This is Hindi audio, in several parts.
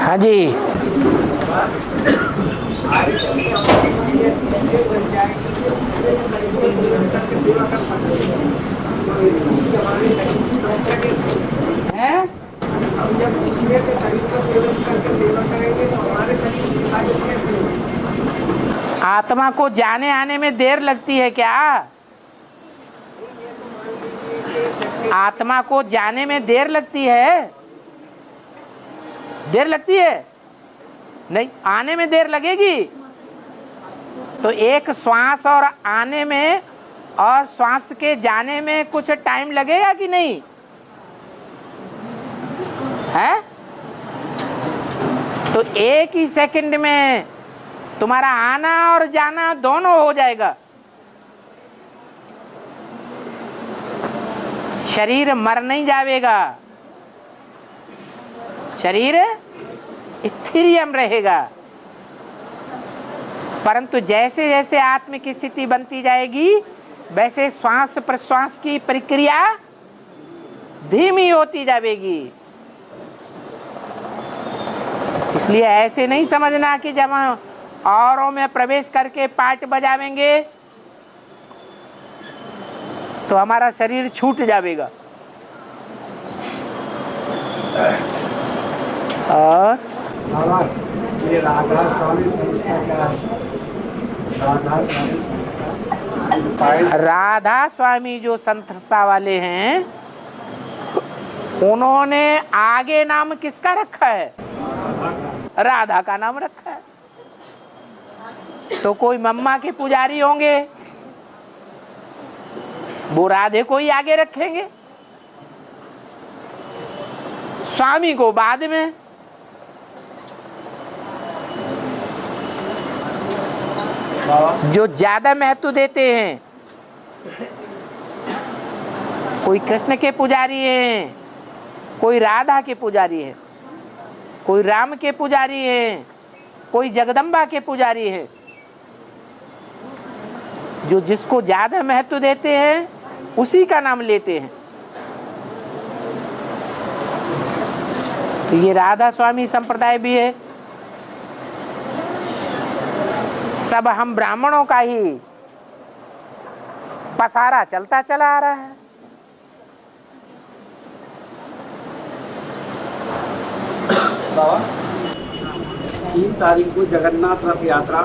हाँ जी। है? हम जब दूसरे के शरीर का सेवन करके सेवा करेंगे तो हमारे शरीर की हिफाजत कैसे होगी? आत्मा को जाने आने में देर लगती है क्या? आत्मा को जाने में देर लगती है? देर लगती है? नहीं, आने में देर लगेगी। तो एक श्वास और आने में और श्वास के जाने में कुछ टाइम लगेगा कि नहीं है? तो एक ही सेकंड में तुम्हारा आना और जाना दोनों हो जाएगा। शरीर मर नहीं जाएगा, शरीर स्थिरियम रहेगा। परंतु जैसे जैसे आत्मिक स्थिति बनती जाएगी वैसे श्वास प्रश्वास की प्रक्रिया धीमी होती जाएगी। इसलिए ऐसे नहीं समझना कि जब हम औरों में प्रवेश करके पार्ट बजावेंगे तो हमारा शरीर छूट जाएगा। और ये राधा स्वामी राधा स्वामी जो संस्था वाले हैं उन्होंने आगे नाम किसका रखा है? राधा का नाम रखा है। तो कोई मम्मा के पुजारी होंगे, वो राधे को ही आगे रखेंगे, स्वामी को बाद में। जो ज्यादा महत्व देते हैं, कोई कृष्ण के पुजारी हैं, कोई राधा के पुजारी हैं, कोई राम के पुजारी हैं, कोई जगदम्बा के पुजारी हैं। जो जिसको ज्यादा महत्व देते हैं उसी का नाम लेते हैं। तो ये राधा स्वामी संप्रदाय भी है। सब हम ब्राह्मणों का ही पसारा चलता चला आ रहा है। बाबा 3 तारीख को जगन्नाथ रथ यात्रा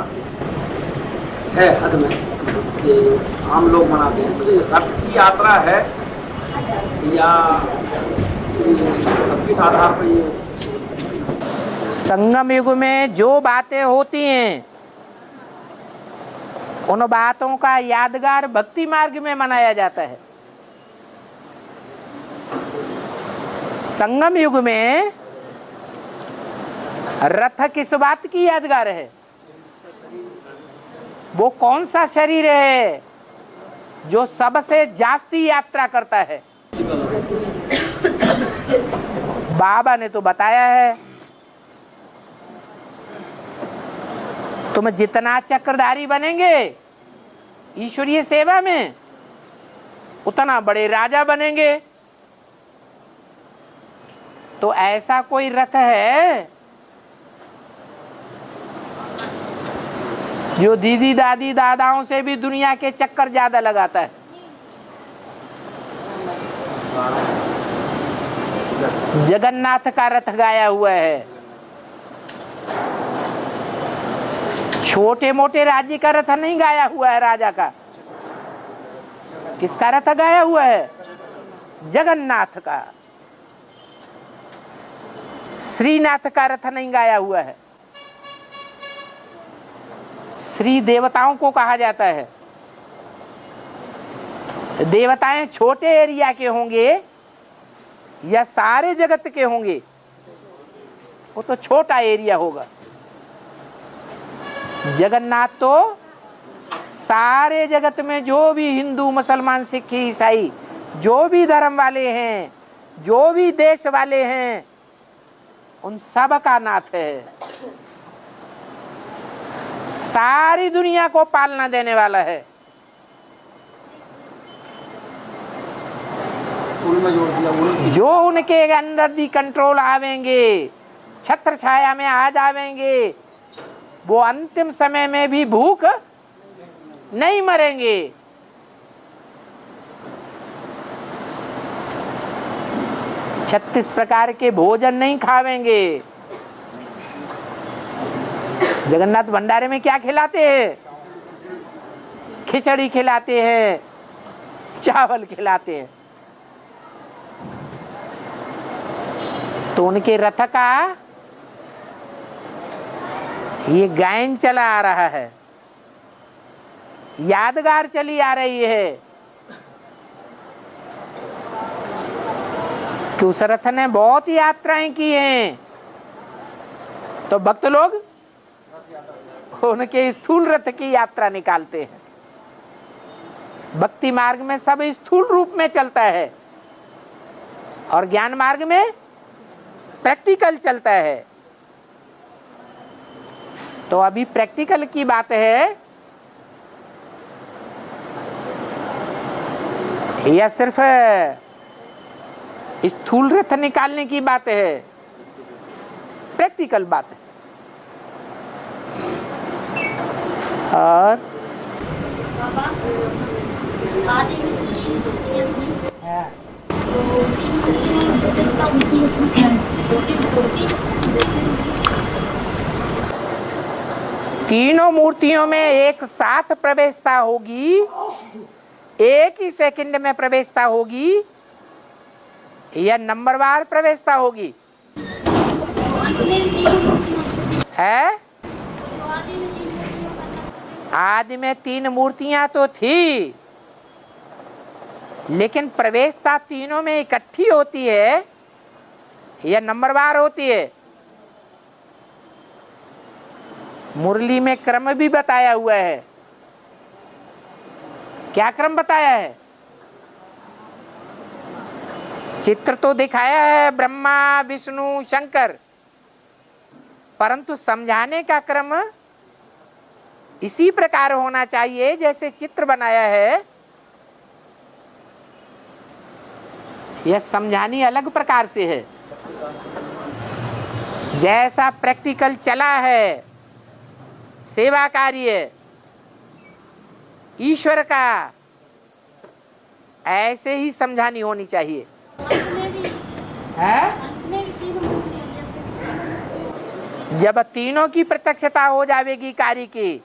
है हद में, ये आम लोग मनाते हैं। तो ये रथ की यात्रा है या किस आधार पर? ये संगम युग में जो बातें होती हैं उन बातों का यादगार भक्ति मार्ग में मनाया जाता है। संगम युग में रथ किस बात की यादगार है? वो कौन सा शरीर है जो सबसे जास्ती यात्रा करता है? बाबा ने तो बताया है, तुम जितना चक्रधारी बनेंगे ईश्वरीय सेवा में उतना बड़े राजा बनेंगे। तो ऐसा कोई रथ है जो दीदी दादी दादाओं से भी दुनिया के चक्कर ज्यादा लगाता है? जगन्नाथ का रथ गाया हुआ है। छोटे मोटे राज्य का रथ नहीं गाया हुआ है राजा का। किसका रथ गाया हुआ है? जगन्नाथ का। श्रीनाथ का रथ नहीं गाया हुआ है। श्री देवताओं को कहा जाता है। देवताएं छोटे एरिया के होंगे या सारे जगत के होंगे? वो तो छोटा एरिया होगा। जगन्नाथ तो सारे जगत में जो भी हिंदू मुसलमान सिख ईसाई जो भी धर्म वाले हैं, जो भी देश वाले हैं, उन सब का नाथ है। सारी दुनिया को पालना देने वाला है। जो उनके अंदर दी कंट्रोल आवेंगे, छत्र छाया में आ जाएंगे, वो अंतिम समय में भी भूख नहीं मरेंगे। 36 प्रकार के भोजन नहीं खावेंगे। जगन्नाथ भंडारे में क्या खिलाते हैं? खिचड़ी खिलाते हैं, चावल खिलाते हैं। तो उनके रथ का ये गायन चला आ रहा है, यादगार चली आ रही है कि उस रथ ने बहुत यात्राएं की हैं। तो भक्त लोग उनके स्थूल रथ की यात्रा निकालते हैं। भक्ति मार्ग में सब स्थूल रूप में चलता है और ज्ञान मार्ग में प्रैक्टिकल चलता है। तो अभी प्रैक्टिकल की बात है या सिर्फ स्थूल रथ निकालने की बात है? प्रैक्टिकल बात है। और तीनों मूर्तियों में एक साथ प्रवेशता होगी, एक ही सेकंड में प्रवेशता होगी या नंबरवार प्रवेशता होगी? है आदि में 3 मूर्तियां तो थी, लेकिन प्रवेशता तीनों में इकट्ठी होती है या नंबरवार होती है? मुरली में क्रम भी बताया हुआ है। क्या क्रम बताया है? चित्र तो दिखाया है ब्रह्मा विष्णु शंकर, परंतु समझाने का क्रम इसी प्रकार होना चाहिए जैसे चित्र बनाया है। यह समझानी अलग प्रकार से है। जैसा प्रैक्टिकल चला है सेवा कार्य ईश्वर का, ऐसे ही समझानी होनी चाहिए। है? जब तीनों की प्रत्यक्षता हो जाएगी कार्य की,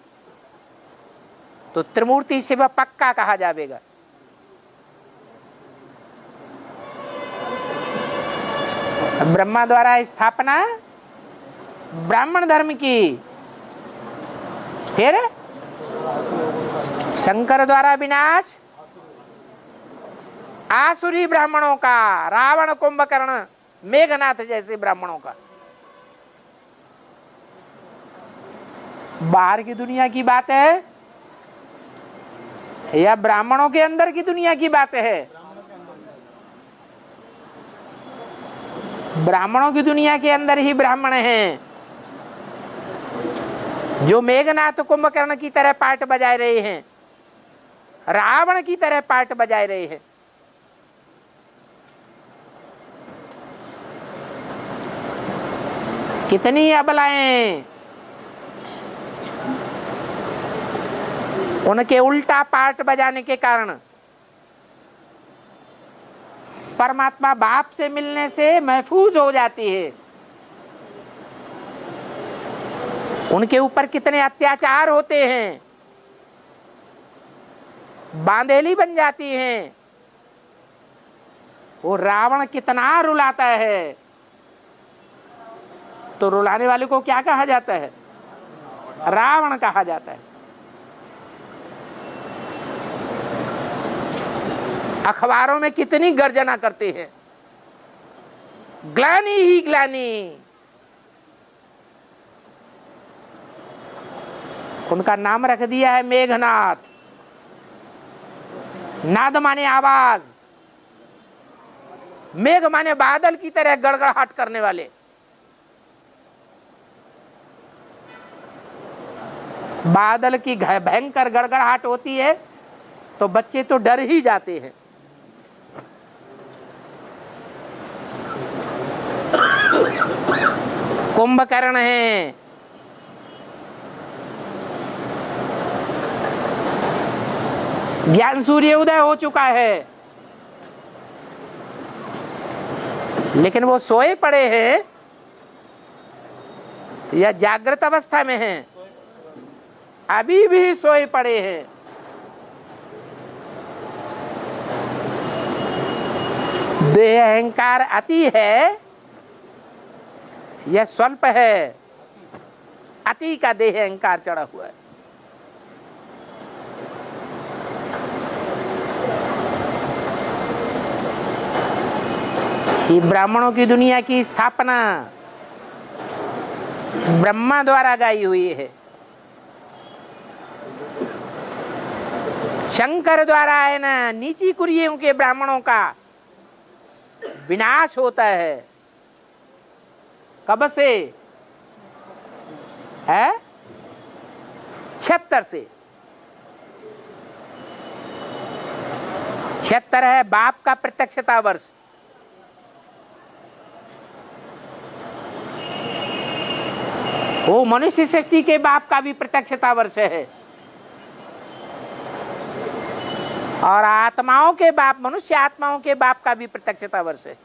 तो त्रिमूर्ति शिव पक्का कहा जाएगा। ब्रह्मा द्वारा स्थापना ब्राह्मण धर्म की, फिर शंकर द्वारा विनाश आसुरी ब्राह्मणों का, रावण कुंभकर्ण मेघनाथ जैसे ब्राह्मणों का। बाहर की दुनिया की बात है या ब्राह्मणों के अंदर की दुनिया की बात है? ब्राह्मणों की दुनिया के अंदर ही ब्राह्मण हैं जो मेघनाथ कुंभकर्ण की तरह पार्ट बजाए रहे हैं, रावण की तरह पार्ट बजाए रहे हैं। कितनी अबलाएं उनके उल्टा पार्ट बजाने के कारण परमात्मा बाप से मिलने से महफूज हो जाती है। उनके ऊपर कितने अत्याचार होते हैं, बांधेली बन जाती हैं। वो रावण कितना रुलाता है, तो रुलाने वाले को क्या कहा जाता है? रावण कहा जाता है। अखबारों में कितनी गर्जना करते हैं, ग्लानि ही ग्लानि। उनका नाम रख दिया है मेघनाथ। नाद माने आवाज, मेघ माने बादल की तरह गड़गड़ाहट करने वाले। बादल की भयंकर गड़गड़ाहट होती है तो बच्चे तो डर ही जाते हैं। कुंभकर्ण हैं, ज्ञान सूर्य उदय हो चुका है, लेकिन वो सोए पड़े हैं या जागृत अवस्था में हैं? अभी भी सोए पड़े हैं। देह अहंकार अति है या स्वल्प है? अति का देह अहंकार चढ़ा हुआ है। ये ब्राह्मणों की दुनिया की स्थापना ब्रह्मा द्वारा गाई हुई है, शंकर द्वारा है ना। नीची कुरियों के ब्राह्मणों का विनाश होता है। कब से है? 76 से। 76 है बाप का प्रत्यक्षता वर्ष। वो मनुष्य सृष्टि के बाप का भी प्रत्यक्षता वर्ष है, और आत्माओं के बाप, मनुष्य आत्माओं के बाप का भी प्रत्यक्षता वर्ष है।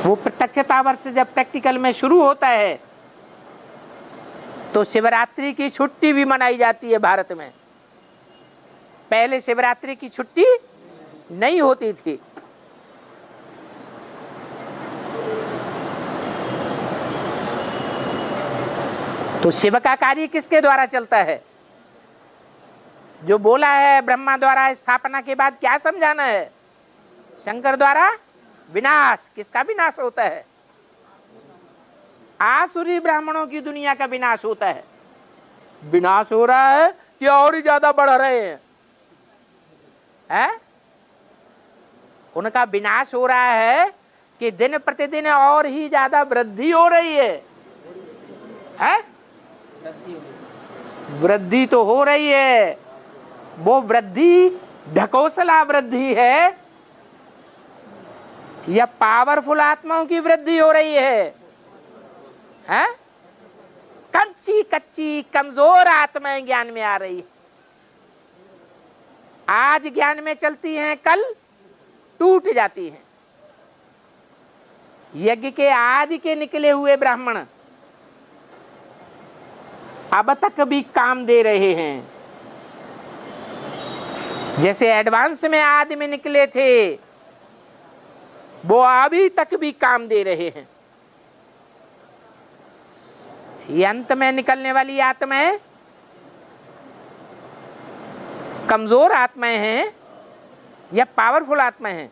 वो प्रत्यक्षता वर्ष जब प्रैक्टिकल में शुरू होता है तो शिवरात्रि की छुट्टी भी मनाई जाती है भारत में। पहले शिवरात्रि की छुट्टी नहीं होती थी। तो शिव का कार्य किसके द्वारा चलता है? जो बोला है ब्रह्मा द्वारा स्थापना के बाद क्या समझाना है? शंकर द्वारा विनाश। किसका विनाश होता है? आसुरी ब्राह्मणों की दुनिया का विनाश होता है। विनाश हो रहा है या और ही ज्यादा बढ़ रहे हैं? उनका विनाश हो रहा है कि दिन प्रतिदिन और ही ज्यादा वृद्धि हो रही है? वृद्धि तो हो रही है। वो वृद्धि ढकोसला वृद्धि है या पावरफुल आत्माओं की वृद्धि हो रही है? कच्ची कच्ची कमजोर आत्माएं ज्ञान में आ रही है। आज ज्ञान में चलती हैं, कल टूट जाती हैं। यज्ञ के आदि के निकले हुए ब्राह्मण अब तक भी काम दे रहे हैं। जैसे एडवांस में आदि में निकले थे, वो अभी तक भी काम दे रहे हैं। ये अंत में निकलने वाली आत्माएं कमजोर आत्माएं हैं या पावरफुल आत्माएं हैं?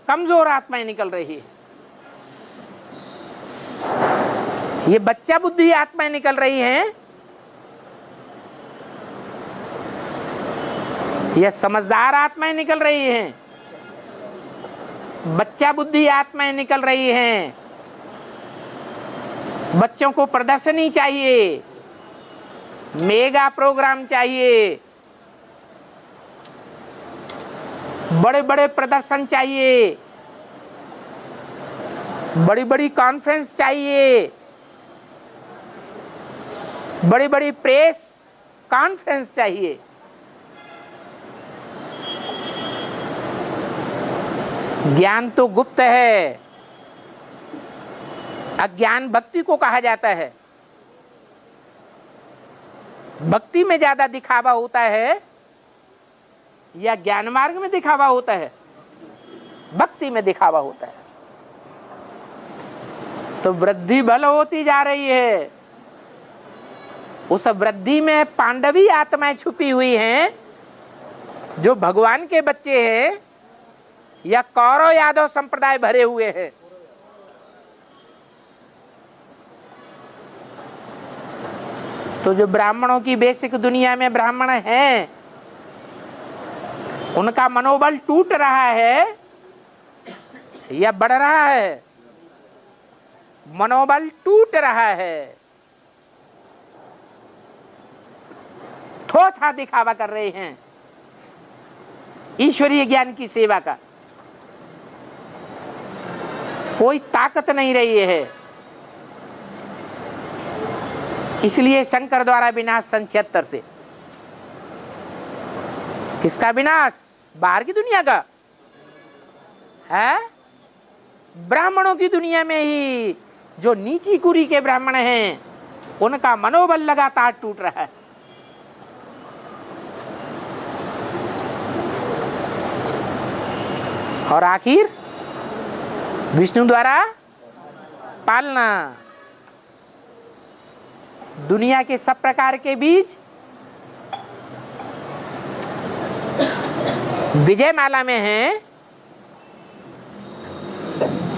कमजोर आत्माएं निकल रही है। ये बच्चा बुद्धि आत्माएं निकल रही हैं या समझदार आत्माएं निकल रही हैं? बच्चा बुद्धि आत्माएं निकल रही हैं। बच्चों को प्रदर्शनी चाहिए, मेगा प्रोग्राम चाहिए, बड़े बड़े प्रदर्शन चाहिए, बड़ी बड़ी कॉन्फ्रेंस चाहिए, बड़ी बड़ी प्रेस कॉन्फ्रेंस चाहिए। ज्ञान तो गुप्त है। अज्ञान भक्ति को कहा जाता है। भक्ति में ज्यादा दिखावा होता है या ज्ञान मार्ग में दिखावा होता है? भक्ति में दिखावा होता है। तो वृद्धि बल होती जा रही है। उस वृद्धि में पांडवी आत्माएं छुपी हुई हैं जो भगवान के बच्चे हैं या कौरव यादव संप्रदाय भरे हुए हैं। तो जो ब्राह्मणों की बेसिक दुनिया में ब्राह्मण हैं, उनका मनोबल टूट रहा है या बढ़ रहा है? मनोबल टूट रहा है। थोथा दिखावा कर रहे हैं ईश्वरीय ज्ञान की सेवा का। कोई ताकत नहीं रही है। इसलिए शंकर द्वारा विनाश सन 76 से। किसका विनाश? बाहर की दुनिया का है। ब्राह्मणों की दुनिया में ही जो नीची कुरी के ब्राह्मण हैं उनका मनोबल लगातार टूट रहा है। और आखिर विष्णु द्वारा पालना। दुनिया के सब प्रकार के बीज विजयमाला में है,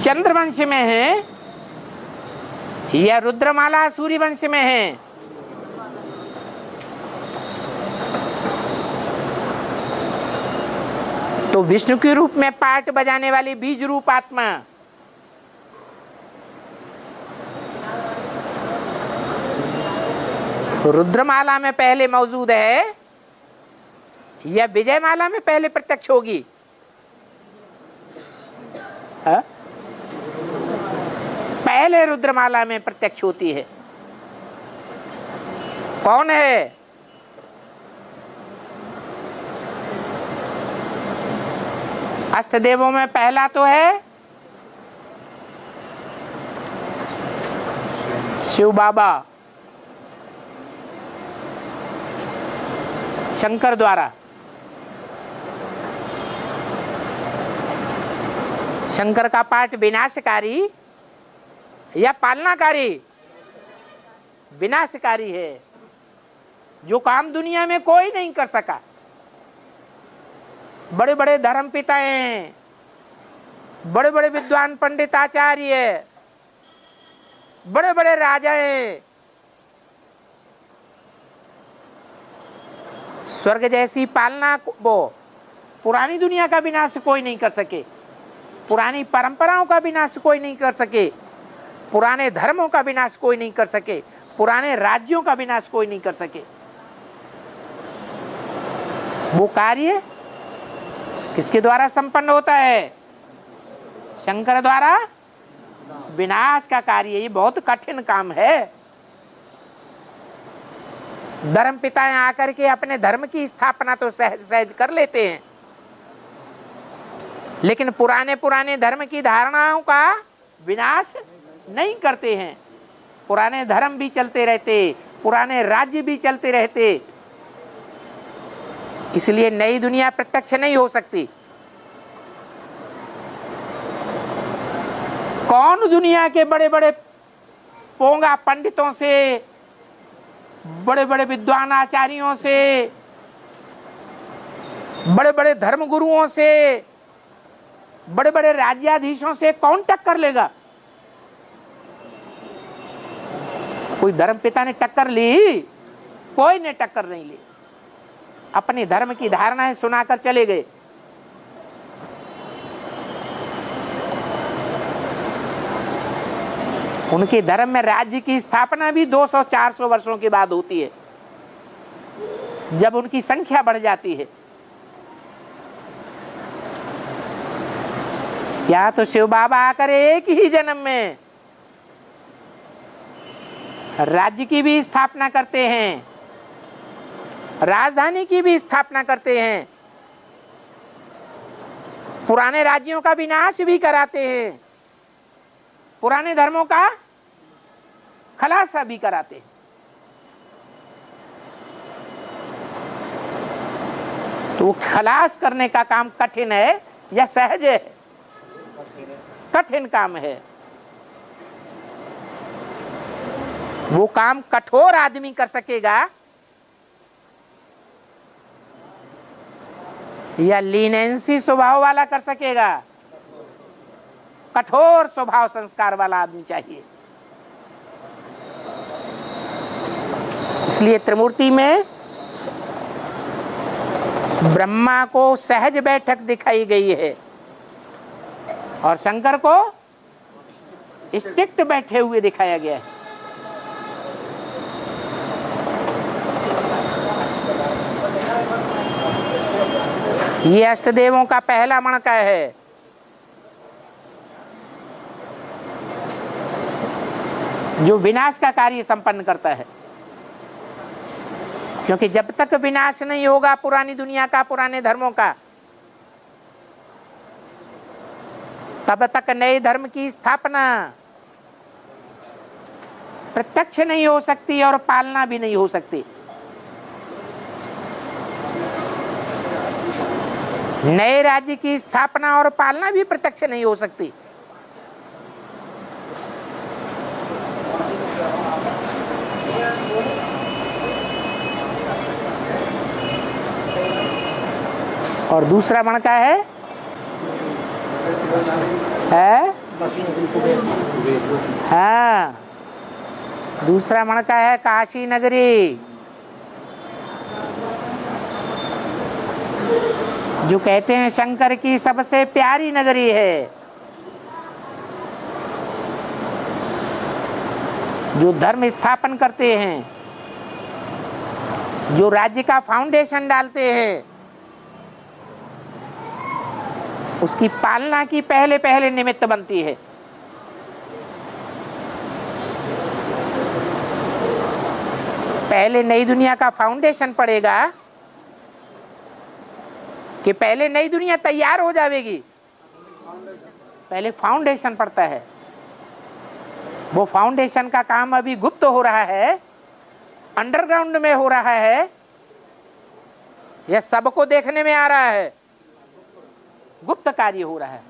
चंद्रवंश में है, या रुद्रमाला सूर्यवंश में है। तो विष्णु के रूप में पार्ट बजाने वाली बीज रूप आत्मा रुद्रमाला में पहले मौजूद है या विजयमाला में पहले प्रत्यक्ष होगी? हा? पहले रुद्रमाला में प्रत्यक्ष होती है। कौन है? अष्टदेवों में पहला तो है शिव बाबा, शंकर द्वारा। शंकर का पाठ विनाशकारी या पालनाकारी? विनाशकारी है। जो काम दुनिया में कोई नहीं कर सका। बड़े बड़े धर्म पिता हैं, बड़े बड़े विद्वान पंडित आचार्य, बड़े बड़े राजा हैं, स्वर्ग जैसी पालना वो पुरानी दुनिया का विनाश कोई नहीं कर सके, पुरानी परंपराओं का विनाश कोई नहीं कर सके, पुराने धर्मों का विनाश कोई नहीं कर सके, पुराने राज्यों का विनाश कोई नहीं कर सके। वो कार्य किसके द्वारा संपन्न होता है? शंकर द्वारा विनाश का कार्य। ये बहुत कठिन काम है। धर्म पिताएं आकर के अपने धर्म की स्थापना तो सहज सहज कर लेते हैं, लेकिन पुराने पुराने धर्म की धारणाओं का विनाश नहीं करते हैं। पुराने धर्म भी चलते रहते, पुराने राज्य भी चलते रहते। इसलिए नई दुनिया प्रत्यक्ष नहीं हो सकती। कौन दुनिया के बड़े बड़े पोंगा पंडितों से, बड़े बड़े विद्वान आचार्यों से, बड़े बड़े धर्म गुरुओं से, बड़े बड़े राज्याधीशों से कौन टक्कर लेगा? कोई धर्म पिता ने टक्कर ली? कोई ने टक्कर नहीं ली। अपने धर्म की धारणाएं सुनाकर चले गए। उनके धर्म में राज्य की स्थापना भी 200-400 वर्षों के बाद होती है, जब उनकी संख्या बढ़ जाती है। या तो शिव बाबा आकर एक ही जन्म में राज्य की भी स्थापना करते हैं, राजधानी की भी स्थापना करते हैं, पुराने राज्यों का विनाश भी कराते हैं, पुराने धर्मों का खलासा भी कराते हैं। तो खलास करने का काम कठिन है या सहज है? कठिन काम है। वो काम कठोर आदमी कर सकेगा या लीनेंसी स्वभाव वाला कर सकेगा? कठोर स्वभाव संस्कार वाला आदमी चाहिए। इसलिए त्रिमूर्ति में ब्रह्मा को सहज बैठक दिखाई गई है और शंकर को स्ट्रिक्ट बैठे हुए दिखाया गया है। ये अष्टदेवों का पहला मणका है। जो विनाश का कार्य संपन्न करता है। क्योंकि जब तक विनाश नहीं होगा पुरानी दुनिया का, पुराने धर्मों का, तब तक नए धर्म की स्थापना प्रत्यक्ष नहीं हो सकती और पालना भी नहीं हो सकती। नए राज्य की स्थापना और पालना भी प्रत्यक्ष नहीं हो सकती। और दूसरा मण का है हाँ, दूसरा मण का है काशी नगरी, जो कहते हैं शंकर की सबसे प्यारी नगरी है, जो धर्म स्थापन करते हैं, जो राज्य का फाउंडेशन डालते हैं, उसकी पालना की पहले पहले निमित्त बनती है। पहले नई दुनिया का फाउंडेशन पड़ेगा कि पहले नई दुनिया तैयार हो जाएगी, पहले फाउंडेशन पड़ता है। वो फाउंडेशन का काम अभी गुप्त हो रहा है, अंडरग्राउंड में हो रहा है, यह सबको देखने में आ रहा है, गुप्त कार्य हो रहा है।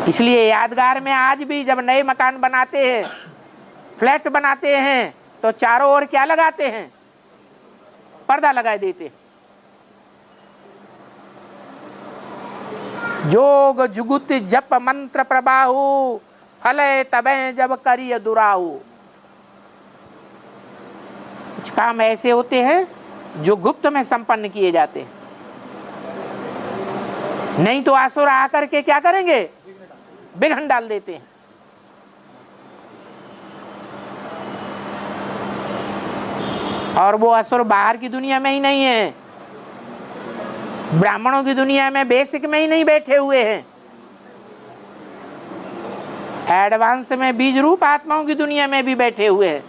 इसलिए यादगार में आज भी जब नए मकान बनाते हैं, फ्लैट बनाते हैं, तो चारों ओर क्या लगाते हैं? पर्दा लगा देते हैं। जोग जुगुत जप मंत्र प्रबाहु, फले तबे जब करिय दुराहु। कुछ काम ऐसे होते हैं जो गुप्त में संपन्न किए जाते हैं, नहीं तो असुर आकर के क्या करेंगे? विघ्न डाल देते हैं। और वो असुर बाहर की दुनिया में ही नहीं है, ब्राह्मणों की दुनिया में बेसिक में ही नहीं बैठे हुए हैं, एडवांस में बीज रूप आत्माओं की दुनिया में भी बैठे हुए हैं।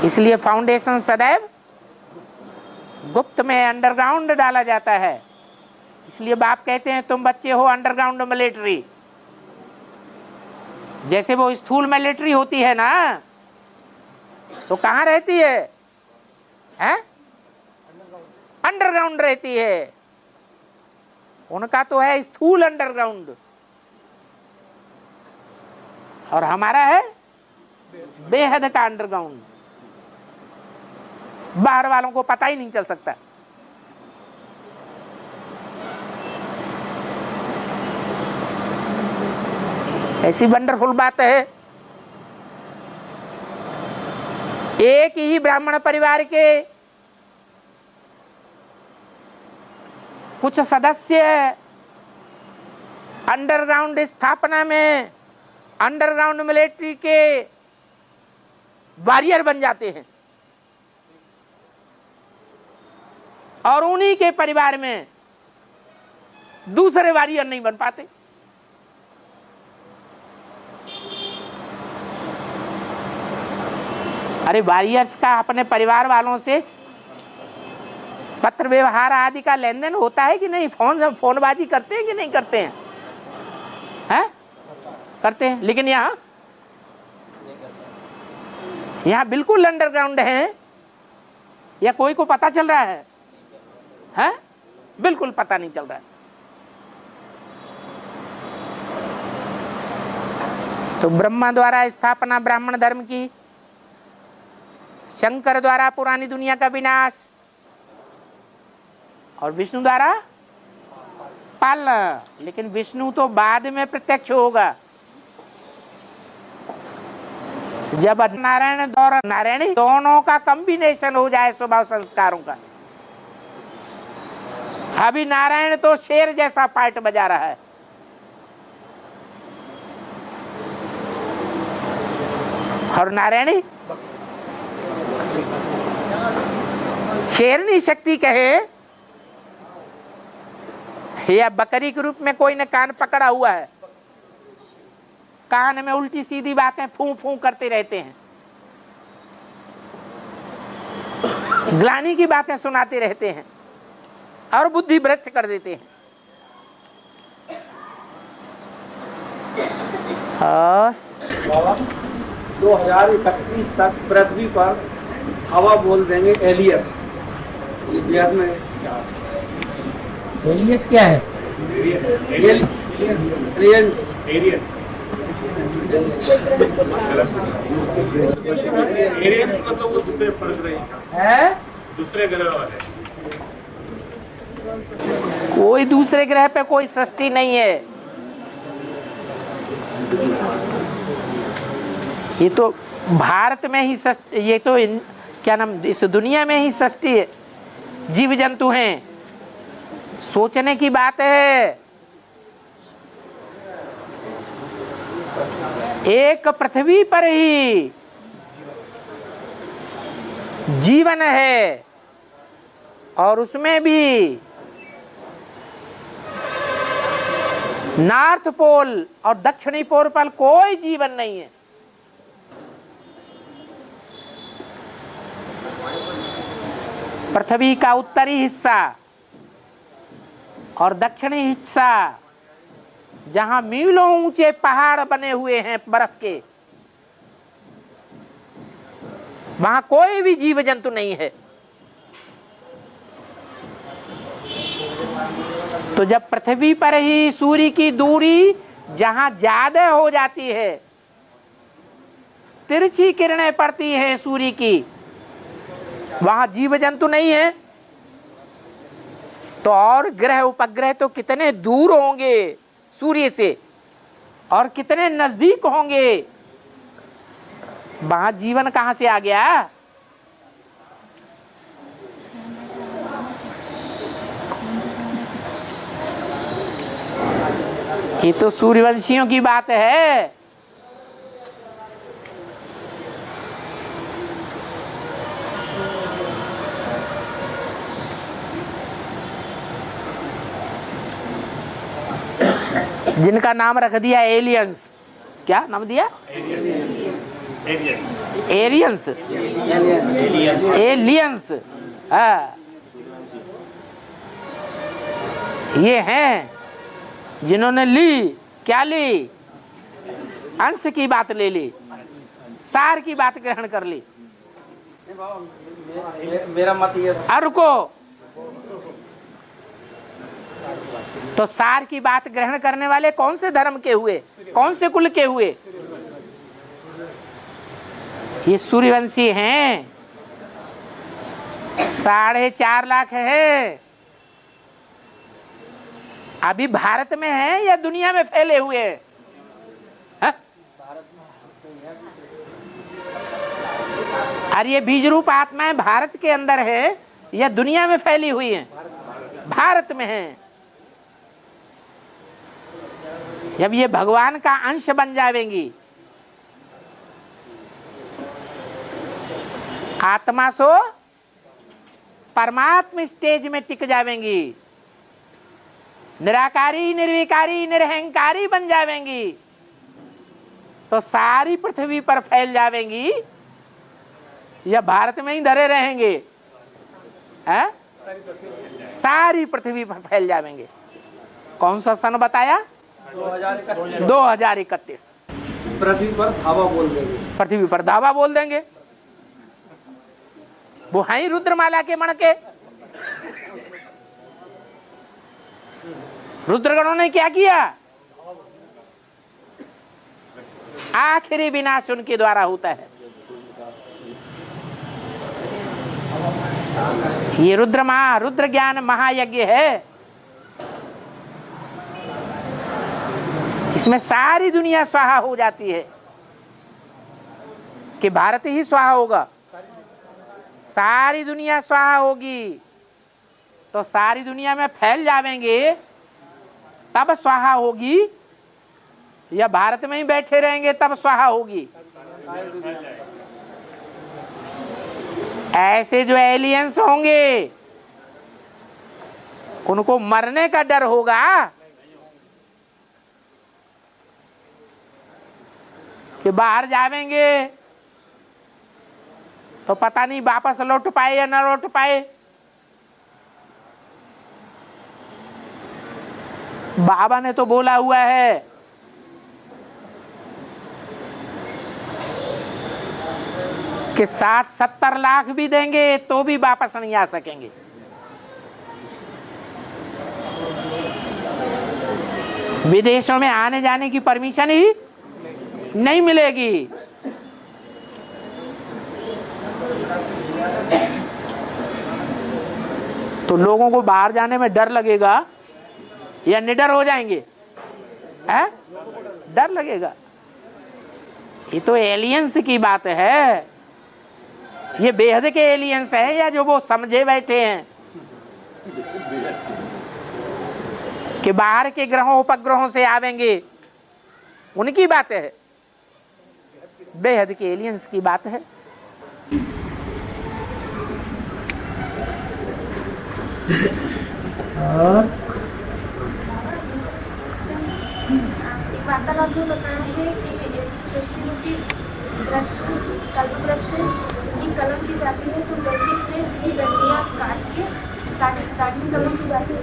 इसलिए फाउंडेशन सदैव गुप्त में, अंडरग्राउंड डाला जाता है। इसलिए बाप कहते हैं तुम बच्चे हो अंडरग्राउंड मिलिट्री। जैसे वो स्थूल मिलिट्री होती है ना, तो कहाँ रहती है? अंडरग्राउंड रहती है। उनका तो है स्थूल अंडरग्राउंड, और हमारा है बेहद का अंडरग्राउंड। बाहर वालों को पता ही नहीं चल सकता। ऐसी वंडरफुल बात है। एक ही ब्राह्मण परिवार के कुछ सदस्य अंडरग्राउंड स्थापना में, अंडरग्राउंड मिलिट्री के वॉरियर बन जाते हैं, और उन्हीं के परिवार में दूसरे वॉरियर नहीं बन पाते। अरे वॉरियर्स का अपने परिवार वालों से पत्र व्यवहार आदि का लेन देन होता है कि नहीं? फोनबाजी करते हैं कि नहीं करते हैं? हैं? करते हैं। लेकिन यहाँ बिल्कुल अंडरग्राउंड है, या कोई को पता चल रहा है? हैं? बिल्कुल पता नहीं चल रहा है। तो ब्रह्मा द्वारा स्थापना ब्राह्मण धर्म की, शंकर द्वारा पुरानी दुनिया का विनाश, और विष्णु द्वारा पालना। लेकिन विष्णु तो बाद में प्रत्यक्ष होगा, जब नारायण और नारायणी दोनों का कॉम्बिनेशन हो जाए स्वभाव संस्कारों का। अभी नारायण तो शेर जैसा पार्ट बजा रहा है, और नारायणी शेरनी शक्ति कहे या बकरी के रूप में कोई ने कान पकड़ा हुआ है, कान में उल्टी सीधी बातें फू फू करते रहते हैं, ग्लानि की बातें सुनाते रहते हैं और बुद्धि भ्रष्ट कर देते हैं। और 2031 तक पृथ्वी पर हवा बोल देंगे एलियस। ये बिहार में एलियस क्या है? एलियंस एलियंस मतलब वो दूसरे ग्रह है, दूसरे ग्रह वाले। कोई दूसरे ग्रह पे कोई सृष्टि नहीं है। ये तो भारत में ही सृष्टि, ये तो क्या नाम, इस दुनिया में ही सृष्टि है, जीव जंतु हैं। सोचने की बात है। एक पृथ्वी पर ही जीवन है और उसमें भी नॉर्थ पोल और दक्षिणी पोल पर कोई जीवन नहीं है। पृथ्वी का उत्तरी हिस्सा और दक्षिणी हिस्सा, जहां मीलों ऊंचे पहाड़ बने हुए हैं बर्फ के, वहां कोई भी जीव जंतु नहीं है। तो जब पृथ्वी पर ही सूर्य की दूरी जहां ज्यादा हो जाती है, तिरछी किरणें पड़ती हैं सूर्य की, वहां जीव जंतु नहीं है। तो और ग्रह उपग्रह तो कितने दूर होंगे सूर्य से और कितने नजदीक होंगे, वहां जीवन कहां से आ गया? ये तो सूर्यवंशियों की बात है। जिनका नाम रख दिया एलियंस। क्या नाम दिया? एलियंस। एलियंस। हाँ, ये हैं जिन्होंने ली, क्या ली? अंश की बात ले ली, सार की बात ग्रहण कर ली। मेरा मत ये रुको, तो सार की बात ग्रहण करने वाले कौन से धर्म के हुए, कौन से कुल के हुए? ये सूर्यवंशी हैं। 4.5 लाख है। अभी भारत में है या दुनिया में फैले हुए हैं? और ये बीज रूप आत्माएं भारत के अंदर है या दुनिया में फैली हुई हैं? भारत में है। जब ये भगवान का अंश बन जाएंगी, आत्मा सो परमात्मा स्टेज में टिक जाएंगी, निराकारी निर्विकारी निरहंकारी बन जाएंगी, तो सारी पृथ्वी पर फैल जाएंगी या भारत में ही धरे रहेंगे? है? सारी पृथ्वी पर फैल जाएंगे। कौन सा सन बताया? 2031। पृथ्वी पर धावा बोल देंगे। पृथ्वी पर धावा बोल देंगे। वो है रुद्रमाला के मण के। रुद्रगणों ने क्या किया? आखिरी विनाश उनके द्वारा होता है। ये रुद्र ज्ञान महायज्ञ है। इसमें सारी दुनिया स्वाहा हो जाती है कि भारत ही स्वाहा होगा। सारी दुनिया स्वाहा होगी तो सारी दुनिया में फैल जाएंगे, तब स्वाहा होगी, या भारत में ही बैठे रहेंगे तब स्वाहा होगी? ऐसे जो एलियंस होंगे उनको मरने का डर होगा कि बाहर जावेंगे तो पता नहीं वापस लौट पाए या ना लौट पाए। बाबा ने तो बोला हुआ है कि 60-70 लाख भी देंगे तो भी वापस नहीं आ सकेंगे। विदेशों में आने जाने की परमिशन ही नहीं मिलेगी। तो लोगों को बाहर जाने में डर लगेगा या निडर हो जाएंगे? है? डर लगेगा। ये तो एलियंस की बात है। ये बेहद के एलियंस है या जो वो समझे बैठे हैं कि बाहर के ग्रहों उपग्रहों से आवेंगे, उनकी बात है। बेहद के एलियंस की बात है। वार्तालाप में बताया है कि सृष्टि रूपी वृक्ष कल्प वृक्ष की कलम की जाती है, तो बेसिक से उसकी डंडियाँ काटनी कलम की जाती है।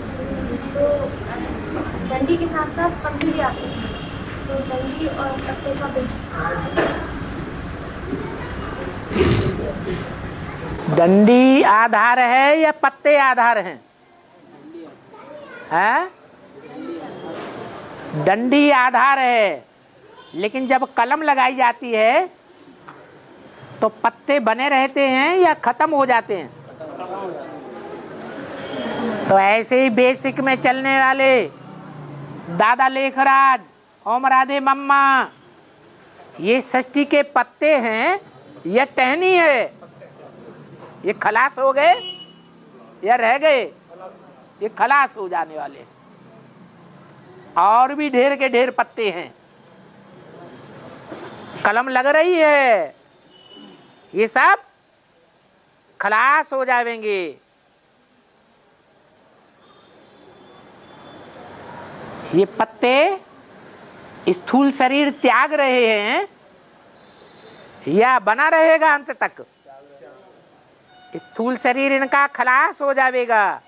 तो डंडी के साथ साथ पत्ते भी आते हैं, तो डंडी और पत्ते का डंडी आधार है या पत्ते आधार हैं? हैं? डंडी आधार है, लेकिन जब कलम लगाई जाती है तो पत्ते बने रहते हैं या खत्म हो जाते हैं? तो ऐसे ही बेसिक में चलने वाले दादा लेखराज, ओम राधे मम्मा, ये सृष्टि के पत्ते हैं या टहनी है? ये खलास हो गए या रह गए? ये खलास हो जाने वाले हैं। और भी ढेर के ढेर पत्ते हैं। कलम लग रही है, ये सब खलास हो जाएंगे। ये पत्ते स्थूल शरीर त्याग रहे हैं या बना रहेगा अंत तक? स्थूल शरीर इनका खलास हो जाएगा,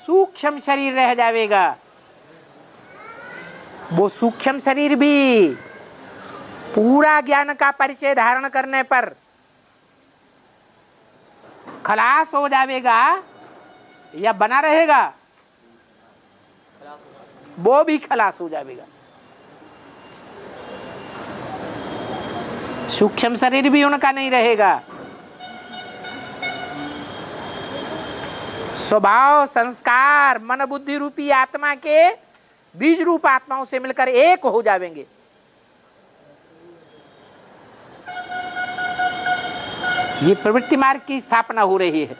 सूक्ष्म शरीर रह जाएगा। वो सूक्ष्म शरीर भी पूरा ज्ञान का परिचय धारण करने पर खलास हो जाएगा या बना रहेगा? वो भी खलास हो जाएगा। सूक्ष्म शरीर भी उनका नहीं रहेगा। स्वभाव, संस्कार, मन बुद्धि रूपी आत्मा के बीज रूप आत्माओं से मिलकर एक हो जाएंगे। ये प्रवृत्ति मार्ग की स्थापना हो रही है।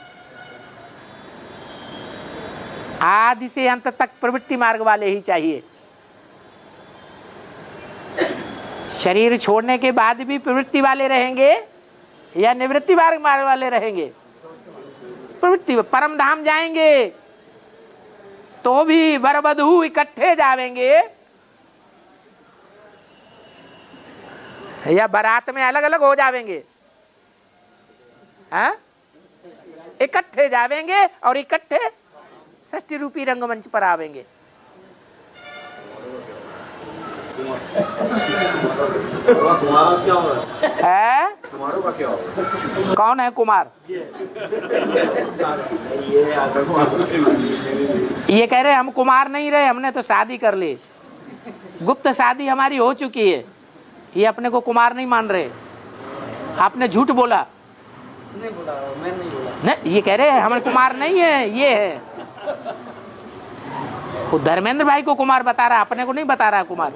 आदि से अंत तक प्रवृत्ति मार्ग वाले ही चाहिए। शरीर छोड़ने के बाद भी प्रवृत्ति वाले रहेंगे या निवृत्ति मार्ग वाले रहेंगे? प्रवृत्ति। परम धाम जाएंगे तो भी वर वधू इकट्ठे जावेंगे या बारात में अलग अलग हो जावेंगे? हाँ? इकट्ठे जावेंगे और इकट्ठे षष्ठी रूपी रंगमंच पर आवेंगे। तुम्हारा क्या हो रहा है? तुम्हारों का क्या हो रहा है? कौन है कुमार? ये कह रहे हम कुमार नहीं रहे, हमने तो शादी कर ली, गुप्त शादी हमारी हो चुकी है। ये अपने को कुमार नहीं मान रहे। आपने झूठ बोला। नहीं बोला, मैं नहीं बोला। नहीं, ये कह रहे हैं हमारे कुमार नहीं है, ये है। वो धर्मेंद्र भाई को कुमार बता रहा, अपने को नहीं बता रहा कुमार।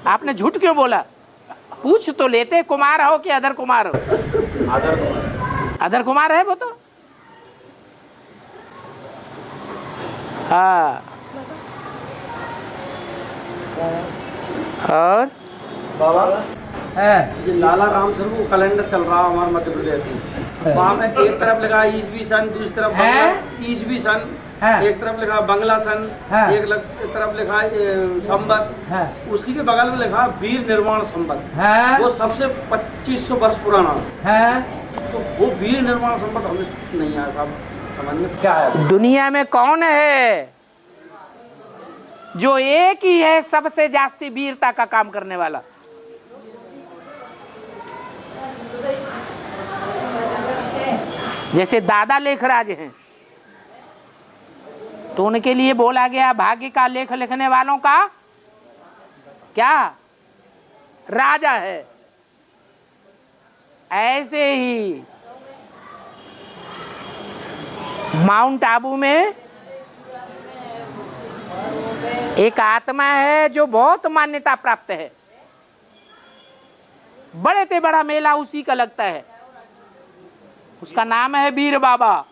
आपने झूठ क्यों बोला? पूछ तो लेते कुमार हो कि अदर कुमार हो? अदर कुमार है वो तो। हाँ। और बाबा है ये लाला राम स्वरूप कैलेंडर चल रहा हमारे मध्य प्रदेश में। वहाँ में एक तरफ लगा ईसवी सन, दूसरी तरफ ईसवी सन हाँ। एक तरफ लिखा बंगला सन, हाँ। एक तरफ लिखा संवत, हाँ। उसी के बगल में लिखा वीर निर्माण संवत। हाँ। वो सबसे 2500 वर्ष पुराना। हाँ। तो वो वीर निर्माण संवत हमें नहीं आया साहब समझ में क्या है। दुनिया में कौन है जो एक ही है सबसे जास्ती वीरता का काम करने वाला? जैसे दादा लेखराज हैं तो उनके लिए बोला गया भाग्य का लेख लिखने वालों का क्या राजा है। ऐसे ही माउंट आबू में एक आत्मा है जो बहुत मान्यता प्राप्त है। बड़े से बड़ा मेला उसी का लगता है। उसका नाम है वीर बाबा।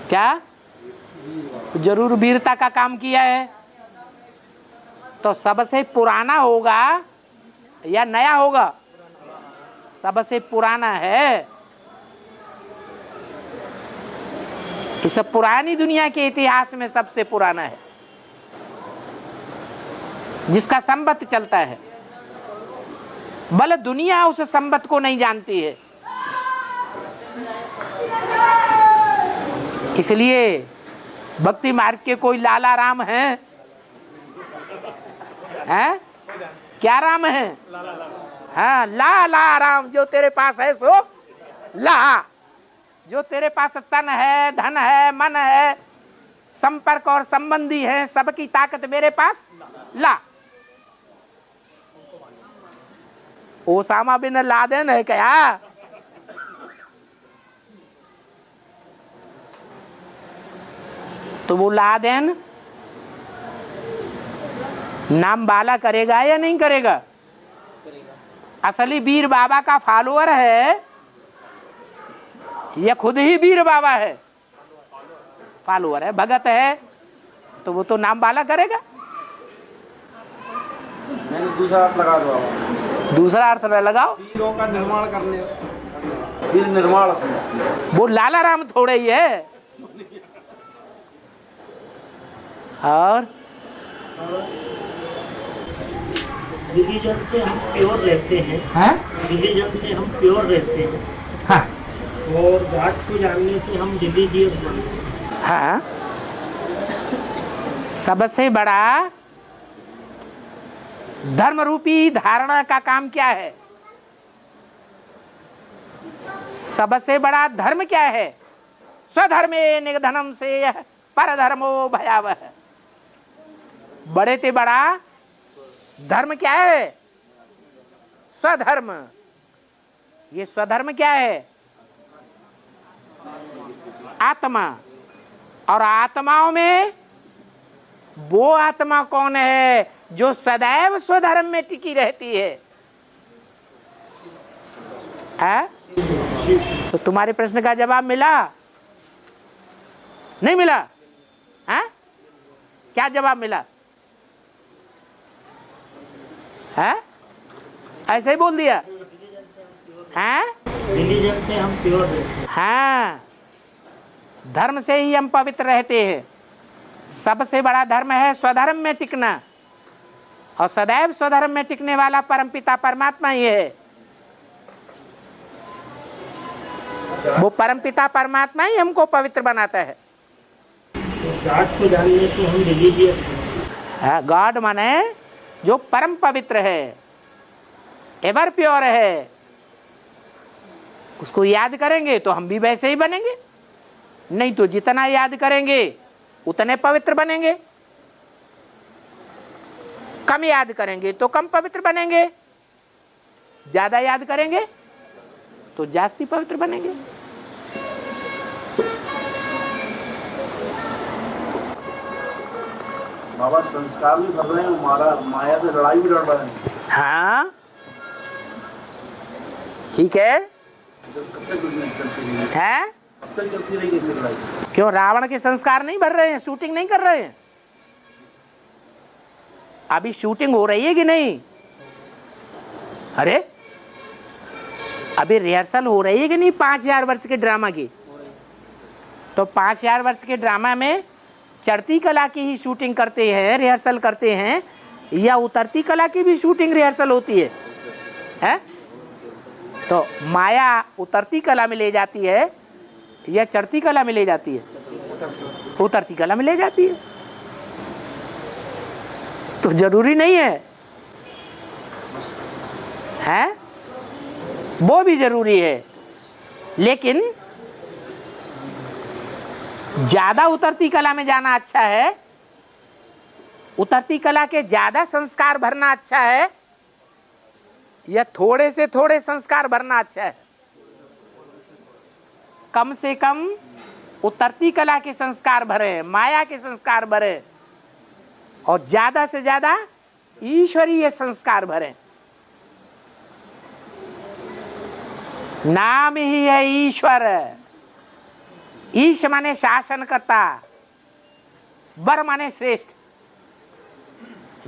क्या जरूर वीरता का काम किया है। तो सबसे पुराना होगा या नया होगा? सबसे पुराना है। तो सब पुरानी दुनिया के इतिहास में सबसे पुराना है, जिसका संवत चलता है। भले दुनिया उस संवत को नहीं जानती है। इसलिए भक्ति मार्ग के कोई लाला राम हैं? हैं? क्या राम है? हाँ, ला राम। जो तेरे पास है सो ला। जो तेरे पास तन है, धन है, मन है, संपर्क और संबंधी है, सबकी ताकत मेरे पास ला। ओसामा बिन लादेन है क्या? तो वो लादेन नाम बाला करेगा या नहीं करेगा? असली वीर बाबा का फॉलोअर है या खुद ही वीर बाबा है? फॉलोअर है, भगत है, तो वो तो नाम बाला करेगा। मैंने दूसरा अर्थ लगा दो। दूसरा अर्थ लगाओ। वीरों का निर्माण करने, वीर निर्माण। वो लाला राम थोड़े ही है। और रिलीजन से हम प्योर रहते हैं। रिलीजन से हम प्योर रहते हैं। हाँ। और घाट को जानने से हम रिलीजियस बनते हैं। हाँ। सबसे बड़ा धर्म रूपी धारणा का काम क्या है? सबसे बड़ा धर्म क्या है? स्वधर्मे निधनम से परधर्मो भयावह। बड़े से बड़ा धर्म क्या है? स्वधर्म। ये स्वधर्म क्या है? आत्मा। और आत्माओं में वो आत्मा कौन है जो सदैव स्वधर्म में टिकी रहती है? तो तुम्हारे प्रश्न का जवाब मिला? नहीं मिला? है? क्या जवाब मिला? है? ऐसे ही बोल दिया? हैं? रिलीजन से हम प्योर रहते हैं। हाँ, धर्म से ही हम पवित्र रहते हैं। सबसे बड़ा धर्म है स्वधर्म में टिकना, और सदैव स्वधर्म में टिकने वाला परमपिता परमात्मा ही है। वो परमपिता परमात्मा ही हमको पवित्र बनाता है। गॉड को जानने से हम रिलीजियस हैं। गॉड माने जो परम पवित्र है, एवर प्योर है, उसको याद करेंगे तो हम भी वैसे ही बनेंगे। नहीं तो जितना याद करेंगे उतने पवित्र बनेंगे, कम याद करेंगे तो कम पवित्र बनेंगे, ज्यादा याद करेंगे तो जास्ती पवित्र बनेंगे। बाबा संस्कार भी कर रहे हैं, माया से लड़ाई भी लड़ रहे हैं। हाँ ठीक है। कब तक चलती रहेगी? है कब तक चलती रहेगी इसकी लड़ाई? क्यों रावण के संस्कार नहीं भर रहे हैं? शूटिंग नहीं कर रहे हैं? अभी शूटिंग हो रही है कि नहीं? अरे अभी रिहर्सल हो रही है कि नहीं? 5000 वर्ष के ड्रामा की तो 5000 वर्ष के ड्रामा में चढ़ती कला की ही शूटिंग करते हैं, रिहर्सल करते हैं, या उतरती कला की भी शूटिंग रिहर्सल होती है? तो माया उतरती कला में ले जाती है या चढ़ती कला में ले जाती है? उतरती कला में ले जाती है। तो जरूरी नहीं है? वो भी जरूरी है, लेकिन ज्यादा उतरती कला में जाना अच्छा है, उतरती कला के ज्यादा संस्कार भरना अच्छा है, या थोड़े से थोड़े संस्कार भरना अच्छा है? कम से कम उतरती कला के संस्कार भरे, माया के संस्कार भरे, और ज्यादा से ज्यादा ईश्वरीय संस्कार भरे। नाम ही है ईश्वर। ईश माने शासन करता, वर माने श्रेष्ठ,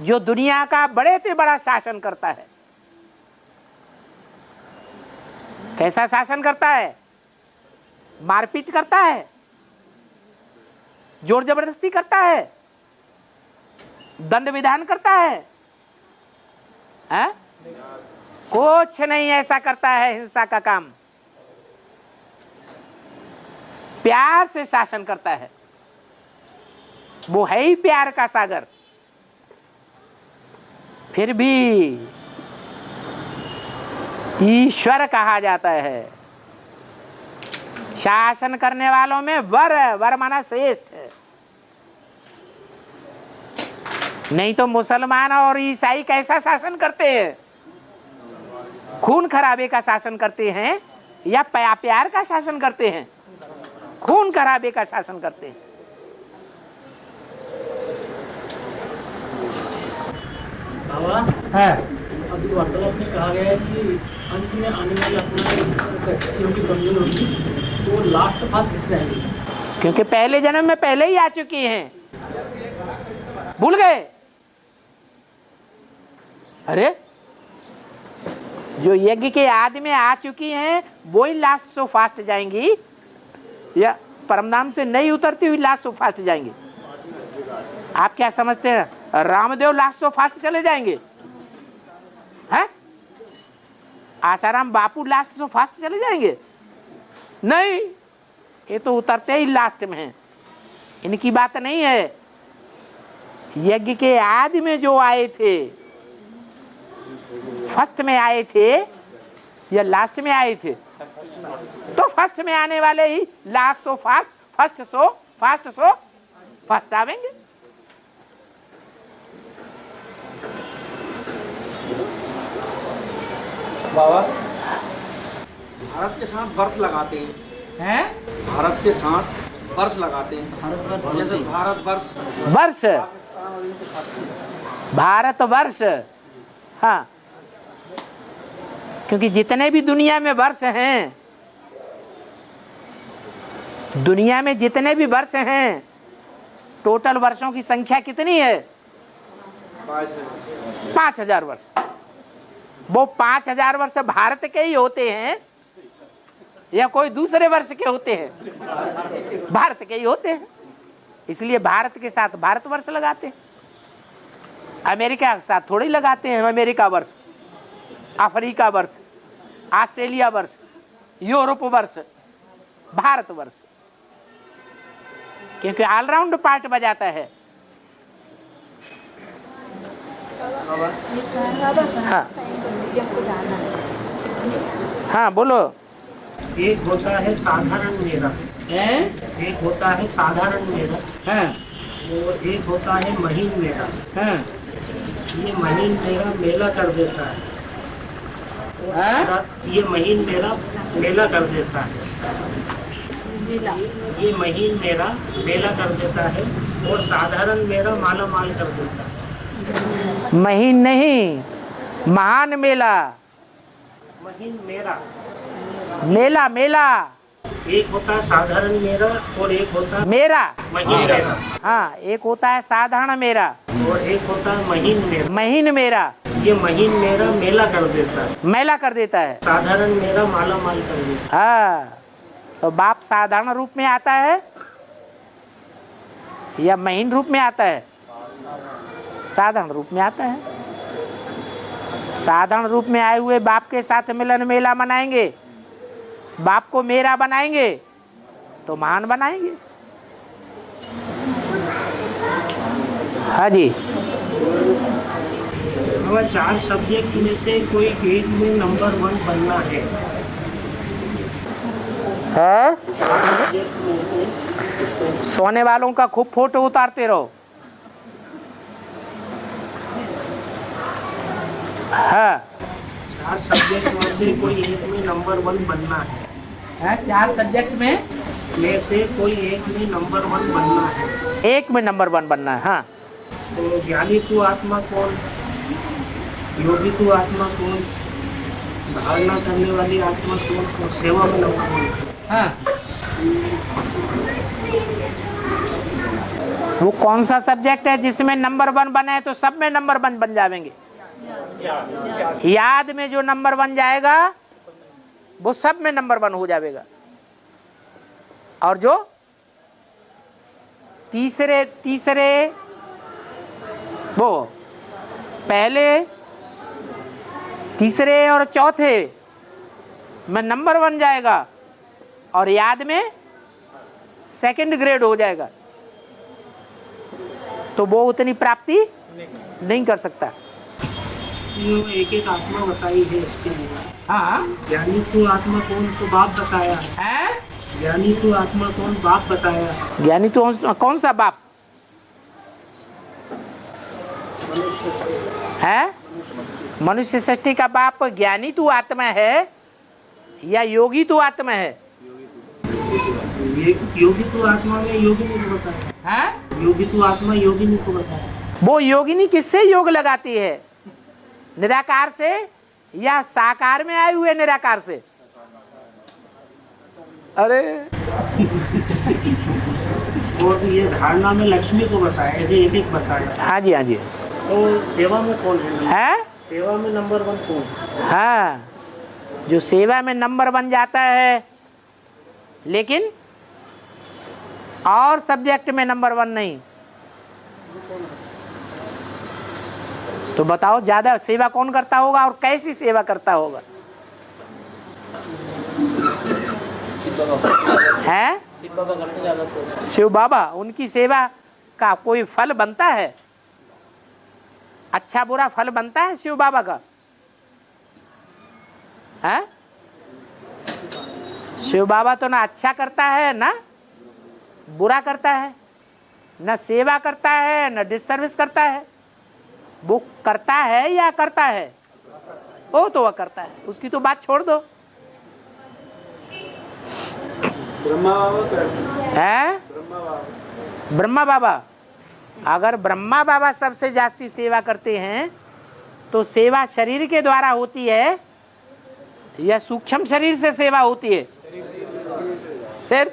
जो दुनिया का बड़े से बड़ा शासन करता है। कैसा शासन करता है? मारपीट करता है, जोर जबरदस्ती करता है, दंड विधान करता है? कुछ नहीं ऐसा करता है हिंसा का काम। प्यार से शासन करता है, वो है ही प्यार का सागर। फिर भी ईश्वर कहा जाता है। शासन करने वालों में वर माना श्रेष्ठ है। नहीं तो मुसलमान और ईसाई कैसा शासन करते हैं? खून खराबे का शासन करते हैं या प्यार का शासन करते हैं? खून खराबे का शासन करते हैं। बाबा, अभी वार्तालाप में कहा गया है कि अंत में आने वाले अपना किसी की कमजोर होगी तो लास्ट से फास्ट किस जाएंगे? क्योंकि पहले जन्म में पहले ही आ चुकी हैं। भूल गए? अरे जो यज्ञ के आदि में आ चुकी हैं वो ही लास्ट सो फास्ट जाएंगी, या परमधाम से नहीं उतरती हुई लास्ट सो फास्ट जाएंगी? आप क्या समझते हैं रामदेव लास्ट सो फास्ट चले जाएंगे? हैं? Asaram Bapu last so fast चले जाएंगे? नहीं, ये तो उतरते ही लास्ट में हैं। इनकी बात नहीं है। यज्ञ के आदि में जो आए थे, फर्स्ट में आए थे या लास्ट में आए थे? तो फर्स्ट में आने वाले ही last so fast, first so fast, so first आवेंगे। बाबा, भारत के साथ वर्ष लगाते हैं? भारत के साथ वर्ष लगाते हैं, जैसे भारत वर्ष, भारत वर्ष। हाँ, क्योंकि जितने भी दुनिया में वर्ष हैं, दुनिया में जितने भी वर्ष हैं, टोटल वर्षों की संख्या कितनी है? 5000 वर्ष। वो 5000 वर्ष भारत के ही होते हैं या कोई दूसरे वर्ष के होते हैं? भारत के ही होते हैं। इसलिए भारत के साथ भारत वर्ष लगाते हैं, अमेरिका के साथ थोड़ी लगाते हैं अमेरिका वर्ष, अफ्रीका वर्ष, ऑस्ट्रेलिया वर्ष, यूरोप वर्ष, भारत वर्ष, क्योंकि ऑलराउंड पार्ट बजाता है। हाँ हाँ बोलो। एक होता है साधारण मेरा, एक होता है साधारण मेरा, और एक होता है महीन मेरा। ये महीन मेरा मेला कर देता है, ये महीन मेरा मेला कर देता है, ये महीन मेरा मेला कर देता है, और साधारण मेरा माला माल कर देता है। महीन नहीं, महान मेला। महीन मेरा, मेला मेला। एक होता है साधारण मेरा और एक होता है मेरा, महीन मेरा। हाँ, एक होता है साधारण मेरा और एक होता है महीन मेरा। महीन मेरा। ये महीन मेरा मेला कर देता है, मेला कर देता है, साधारण मेरा माला माल कर देता है। हाँ, तो बाप साधारण रूप में आता है या महीन रूप में आता है? साधारण रूप में आता है। साधारण रूप में आए हुए बाप के साथ मिलन मेला मनाएंगे, बाप को मेरा बनाएंगे तो महान बनाएंगे। हाँ जी। अगर 4 सब्जेक्ट में से कोई एक में नंबर 1 बनना है, सोने वालों का खूब फोटो उतारते रहो। हाँ, 4 सब्जेक्ट में से कोई एक में नंबर 1 बनना है। 4 सब्जेक्ट में से कोई एक में नंबर 1 बनना है। एक में नंबर 1 बनना है। हाँ, तो ज्ञानी तू आत्मा कौन, योगी तू आत्मा कौन, धारणा करने वाली आत्मा कौन, और सेवा में नंबर 1। हाँ। वो कौन सा सब्जेक्ट है जिसमें नंबर 1 बना है तो सब में नंबर 1 बन जाएंगे। याद में जो नंबर 1 जाएगा वो सब में नंबर 1 हो जाएगा। और जो तीसरे वो पहले, तीसरे और चौथे में नंबर 1 जाएगा और याद में सेकंड ग्रेड हो जाएगा, तो वो उतनी प्राप्ति नहीं कर सकता। एक एक आत्मा बताई है इसके लिए। हाँ, ज्ञानी तू आत्मा कौन, तो बाप बताया है। ज्ञानी तू आत्मा कौन, बाप बताया। ज्ञानी तो कौन सा बाप है? मनुष्य सृष्टि का बाप ज्ञानी तू आत्मा है या योगी तू आत्मा है? योगी तू आत्मा में योगिनी को बताया। योगी तू आत्मा योगिनी को बताया। वो योगिनी किससे योग लगाती है? निराकार से या साकार में आए हुए निराकार से? अरे और ये धारणा में लक्ष्मी को बताया, ऐसे एक एक बताया। हाँ जी, हाँ जी। तो सेवा में कौन है? सेवा में नंबर 1 कौन? हाँ, जो सेवा में नंबर 1 जाता है लेकिन और सब्जेक्ट में नंबर 1 नहीं, तो बताओ ज्यादा सेवा कौन करता होगा और कैसी सेवा करता होगा? है शिव बाबा। उनकी सेवा का कोई फल बनता है? अच्छा बुरा फल बनता है शिव बाबा का? है? शिव बाबा तो ना अच्छा करता है ना बुरा करता है, ना सेवा करता है ना डिससर्विस करता है। वो करता है या करता है? वो तो वह करता है, उसकी तो बात छोड़ दो। है ब्रह्मा बाबा। अगर ब्रह्मा बाबा सबसे जास्ती सेवा करते हैं तो सेवा शरीर के द्वारा होती है या सूक्ष्म शरीर से सेवा होती है? फिर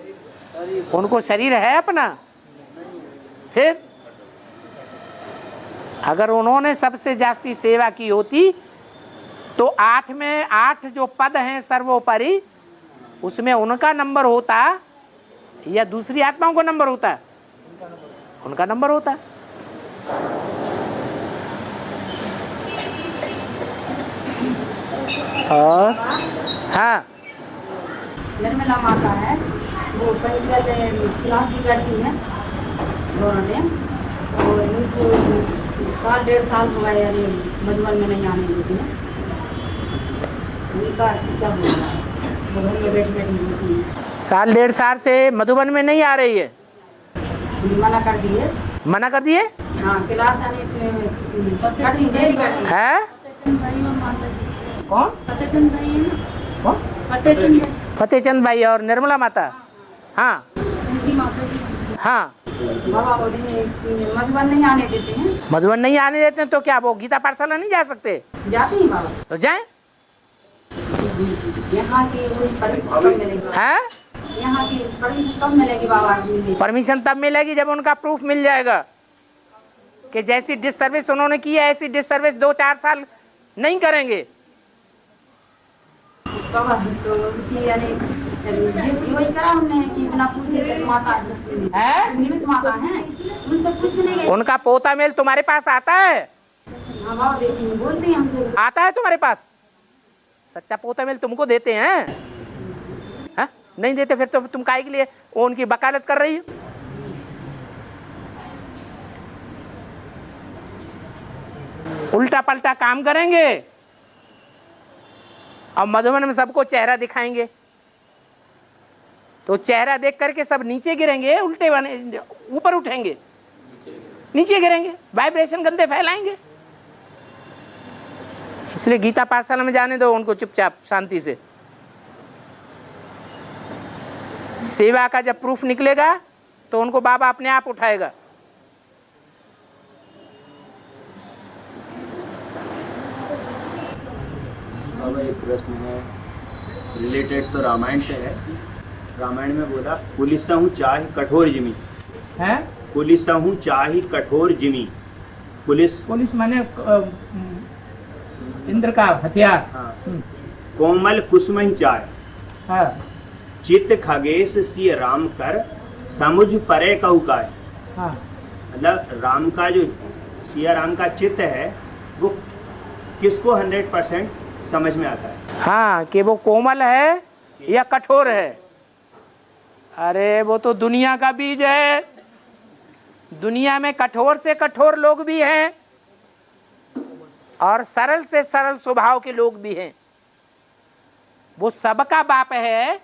उनको शरीर है अपना? फिर अगर उन्होंने सबसे जास्ती सेवा की होती तो 8 में 8 जो पद हैं सर्वोपरि, उसमें उनका नंबर होता या दूसरी आत्माओं को नंबर होता? उनका नंबर होता। और हाँ, निर्मला माता है, वो प्रिंसिपल क्लास भी करती है दोनों ने। तो इनको 1.5 साल हो गए यानी मधुबन में नहीं आने देती है। उनका क्या बोलना है, वो घर में बैठ होती है। 1.5 साल से मधुबन में नहीं आ रही है? मना कर दिए। मना कर दिए? हाँ, क्लास आने डेली करती है। कौन? फतेहचंद भाई है ना? कौन? फतेहचंद भाई, फतेहचंद भाई और निर्मला माता। हाँ उनकी माता जी। हाँ, बाबा को मधुबन नहीं आने देते हैं। मधुबन नहीं आने देते हैं तो क्या वो गीता पाठशाला नहीं जा सकते? जाते हैं बाबा, तो जाएं। यहाँ की परमिशन कब मिलेगी? है? यहाँ की परमिशन कब मिलेगी बाबा? परमिशन तब मिलेगी जब उनका प्रूफ मिल जाएगा कि जैसी डिससर्विस उन्होंने की है ऐसी डिससर्विस 2-4 साल नहीं करेंगे। बाबा तो उनकी यानी ये वही करा हमने कि बिना पूछे जब माता है? निमित माता है उनसे पूछ के नहीं गए। उनका पोता मेल तुम्हारे पास आता है? हाँ बाबा देखिए बोलते हैं हमसे। आता है तुम्हारे पास? सच्चा पोता मेल तुमको देते हैं? हाँ? नहीं देते फिर तो तुम काहे के लिए वो उनकी वकालत कर रही हो? उल्टा पलटा काम करेंगे और मधुबन में सबको चेहरा दिखाएंगे तो चेहरा देख करके सब नीचे गिरेंगे, उल्टे बने ऊपर उठेंगे, नीचे गिरेंगे, वाइब्रेशन गंदे फैलाएंगे। इसलिए गीता पाठशाला में जाने दो उनको चुपचाप शांति से। सेवा का जब प्रूफ निकलेगा तो उनको बाबा अपने आप उठाएगा। बाबा एक प्रश्न है रिलेटेड तो रामायण से है। रामायण में बोला पुलिसा हूँ चाहे कठोर जिमी है? पुलिसा हूँ चाहे कठोर जिमी। पुलिस माने इंद्र का हथियार। हाँ। कोमल कुसुम चाय हाँ। चित्त खगेश सी राम कर समुझ परे कहुकाय। हाँ। मतलब राम का जो सिया राम का चित्त है वो किसको 100% समझ में आता है? हाँ, कि वो कोमल है या कठोर है। अरे वो तो दुनिया का बीज है। दुनिया में कठोर से कठोर लोग भी हैं और सरल से सरल स्वभाव के लोग भी हैं। वो सबका बाप है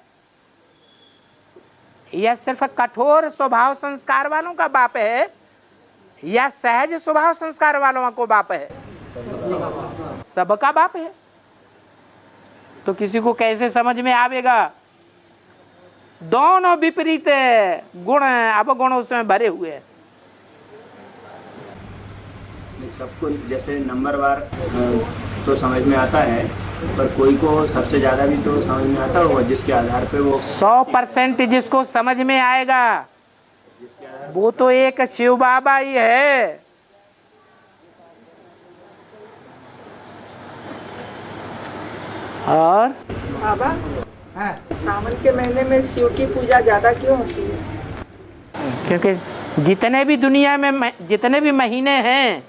या सिर्फ कठोर स्वभाव संस्कार वालों का बाप है या सहज स्वभाव संस्कार वालों को बाप है? सबका बाप है। तो किसी को कैसे समझ में आवेगा? दोनों विपरीत गुण अवगुण उसमें भरे हुए हैं। सबको जैसे नंबरवार तो समझ में आता है पर कोई को सबसे ज्यादा भी तो समझ में आता होगा जिसके आधार पे वो 100% जिसको समझ में आएगा वो तो एक शिव बाबा ही है। और बाबा हाँ। सावन के महीने में शिव की पूजा ज्यादा क्यों होती है? क्योंकि जितने भी दुनिया में जितने भी महीने हैं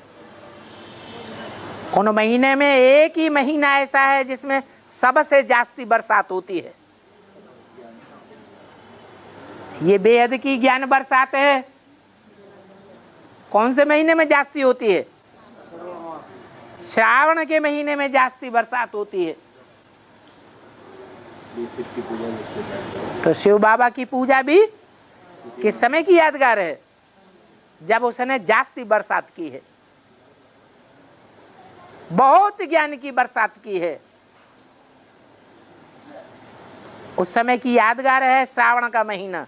उन महीने में एक ही महीना ऐसा है जिसमें सबसे जास्ती बरसात होती है। ये बेहद की ज्ञान बरसात है। कौन से महीने में जास्ती होती है? श्रावण के महीने में जास्ती बरसात होती है। तो शिव बाबा की पूजा भी किस समय की यादगार है? जब उसने जास्ती बरसात की है, बहुत ज्ञान की बरसात की है। उस समय की यादगार है श्रावण का महीना।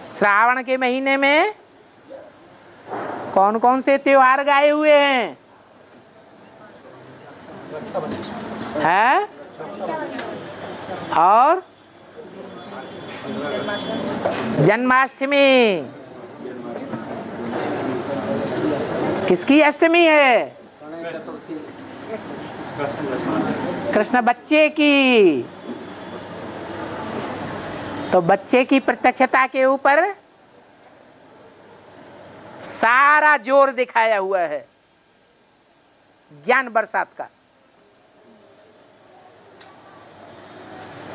श्रावण के महीने में कौन कौन से त्योहार गाए हुए हैं? है? और जन्माष्टमी। किसकी अष्टमी है? कृष्ण बच्चे की। तो बच्चे की प्रत्यक्षता के ऊपर सारा जोर दिखाया हुआ है ज्ञान बरसात का।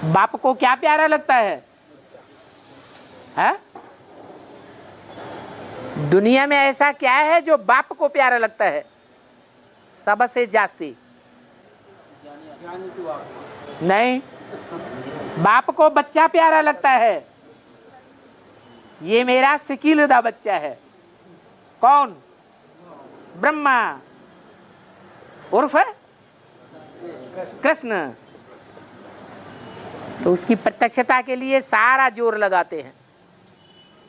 बाप को क्या प्यारा लगता है? दुनिया में ऐसा क्या है जो बाप को प्यारा लगता है सबसे जास्ती? नहीं, बाप को बच्चा प्यारा लगता है। ये मेरा सिकीलदा बच्चा है। कौन? ब्रह्मा उर्फ कृष्ण। तो उसकी प्रत्यक्षता के लिए सारा जोर लगाते हैं।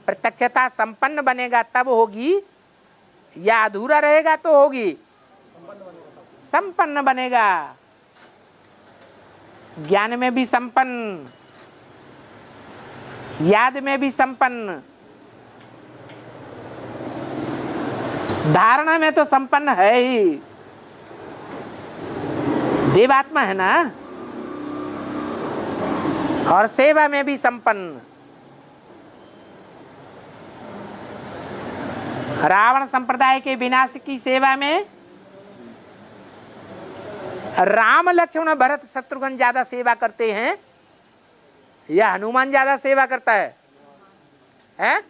प्रत्यक्षता संपन्न बनेगा तब होगी या अधूरा रहेगा तो होगी? संपन्न बनेगा। ज्ञान में भी संपन्न, याद में भी संपन्न, धारणा में तो संपन्न है ही। देवात्मा है ना। और सेवा में भी संपन्न। रावण संप्रदाय के विनाश की सेवा में राम लक्ष्मण भरत शत्रुघ्न ज्यादा सेवा करते हैं या हनुमान ज्यादा सेवा करता है? हैं?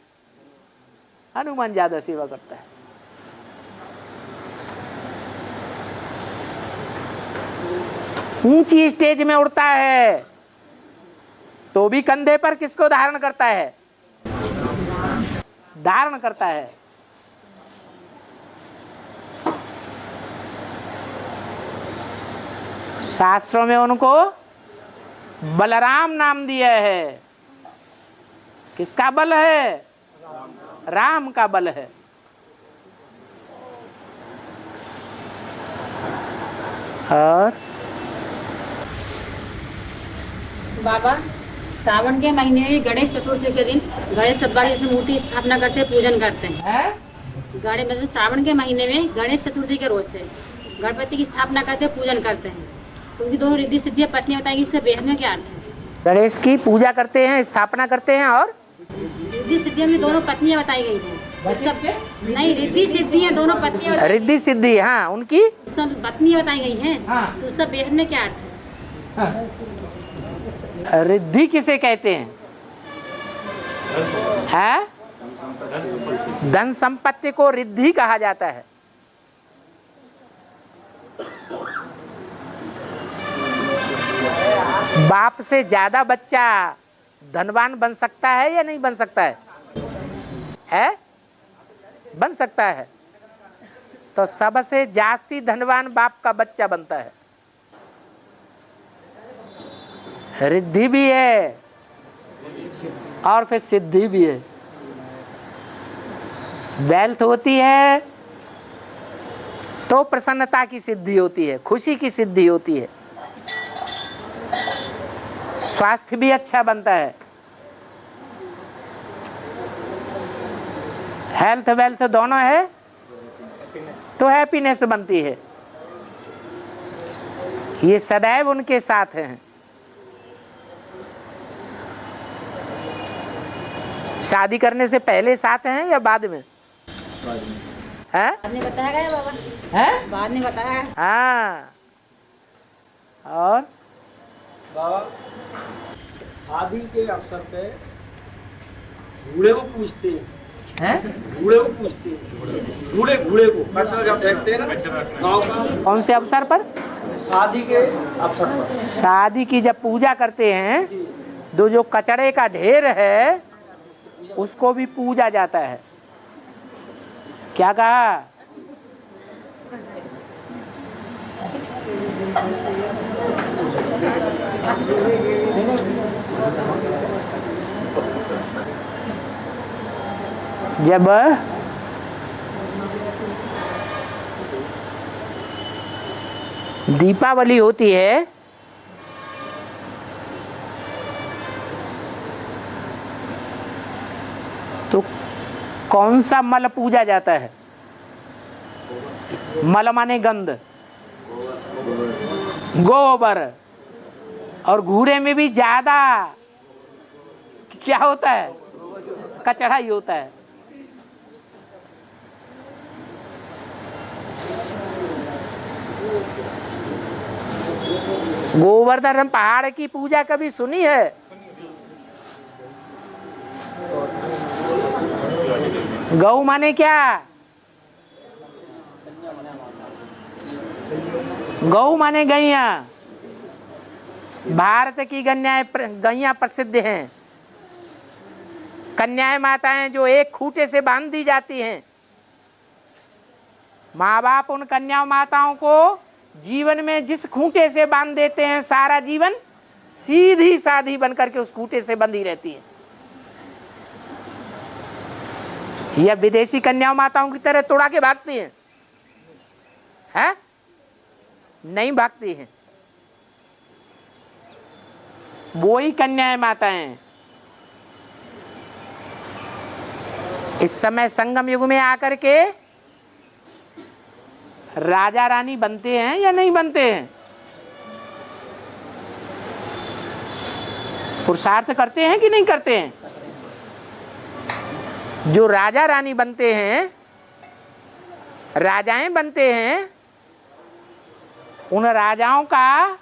हनुमान ज्यादा सेवा करता है। ऊंची स्टेज में उड़ता है तो भी कंधे पर किसको धारण करता है? धारण करता है। शास्त्रों में उनको बलराम नाम दिया है। किसका बल है? राम का बल है। और बाबा सावन के महीने में गणेश चतुर्थी के दिन गणेश सब्बाई जैसे मूर्ति स्थापना करते हैं, पूजन करते हैं। गणेश मतलब सावन के महीने में गणेश चतुर्थी के रोज से गणपति की स्थापना करते हैं, पूजन करते हैं। तो उनकी दोनों रिद्धि सिद्धियां पत्नियां बताएंगी, इससे बेहद में क्या अर्थ है? गणेश की पूजा करते हैं, स्थापना करते हैं और रिद्धि सिद्धियों की दोनों पत्नियां बताई गई हैं। नहीं, रिद्धि सिद्धियां दोनों पत्नियां, रिद्धि सिद्धि, हाँ उनकी पत्नियां बताई गई हैं। हाँ। तो उसका बेहद में क्या अर्थ है? रिद्धि किसे कहते हैं? है? धन संपत्ति को रिद्धि कहा जाता है। बाप से ज्यादा बच्चा धनवान बन सकता है या नहीं बन सकता है? है? बन सकता है। तो सबसे जास्ती धनवान बाप का बच्चा बनता है। रिद्धि भी है और फिर सिद्धि भी है। वेल्थ होती है तो प्रसन्नता की सिद्धि होती है, खुशी की सिद्धि होती है। स्वास्थ्य भी अच्छा बनता है। हेल्थ वेल्थ दोनों है तो हैप्पीनेस बनती है। ये सदैव उनके साथ हैं। शादी करने से पहले साथ हैं या बाद में? हैं? बाद में बताया गया बाबा। हैं? बाद में बताया। हाँ। और बाबा शादी के अवसर पे घोड़े को पूछते हैं। घोड़े को पूछते हैं, घोड़े को कचरा जब फेंकते हैं ना गाँव का। कौन से अवसर पर? शादी के अवसर पर। शादी की जब पूजा करते हैं तो जो कचरे का ढेर है उसको भी पूजा जाता है। क्या कहा? जब दीपावली होती है तो कौन सा मल पूजा जाता है? मल माने गंध, गोबर। और घूरे में भी ज्यादा क्या होता है? कचरा ही होता है। गोवर्धन पहाड़ की पूजा कभी सुनी है? गौ माने क्या? गौ माने गैया। भारत की गैया प्रसिद्ध हैं। कन्याएं माताएं जो एक खूंटे से बांध दी जाती हैं। माँ बाप उन कन्या माताओं को जीवन में जिस खूंटे से बांध देते हैं, सारा जीवन सीधी साधी बनकर के उस खूंटे से बंधी रहती है। यह विदेशी कन्या माताओं की तरह तोड़ा के भागती हैं? है? नहीं भागती हैं। वो ही कन्याएं माताएं इस समय संगम युग में आकर के राजा रानी बनते हैं या नहीं बनते हैं? पुरुषार्थ करते हैं कि नहीं करते हैं? जो राजा रानी बनते हैं, राजाएं बनते हैं, उन राजाओं का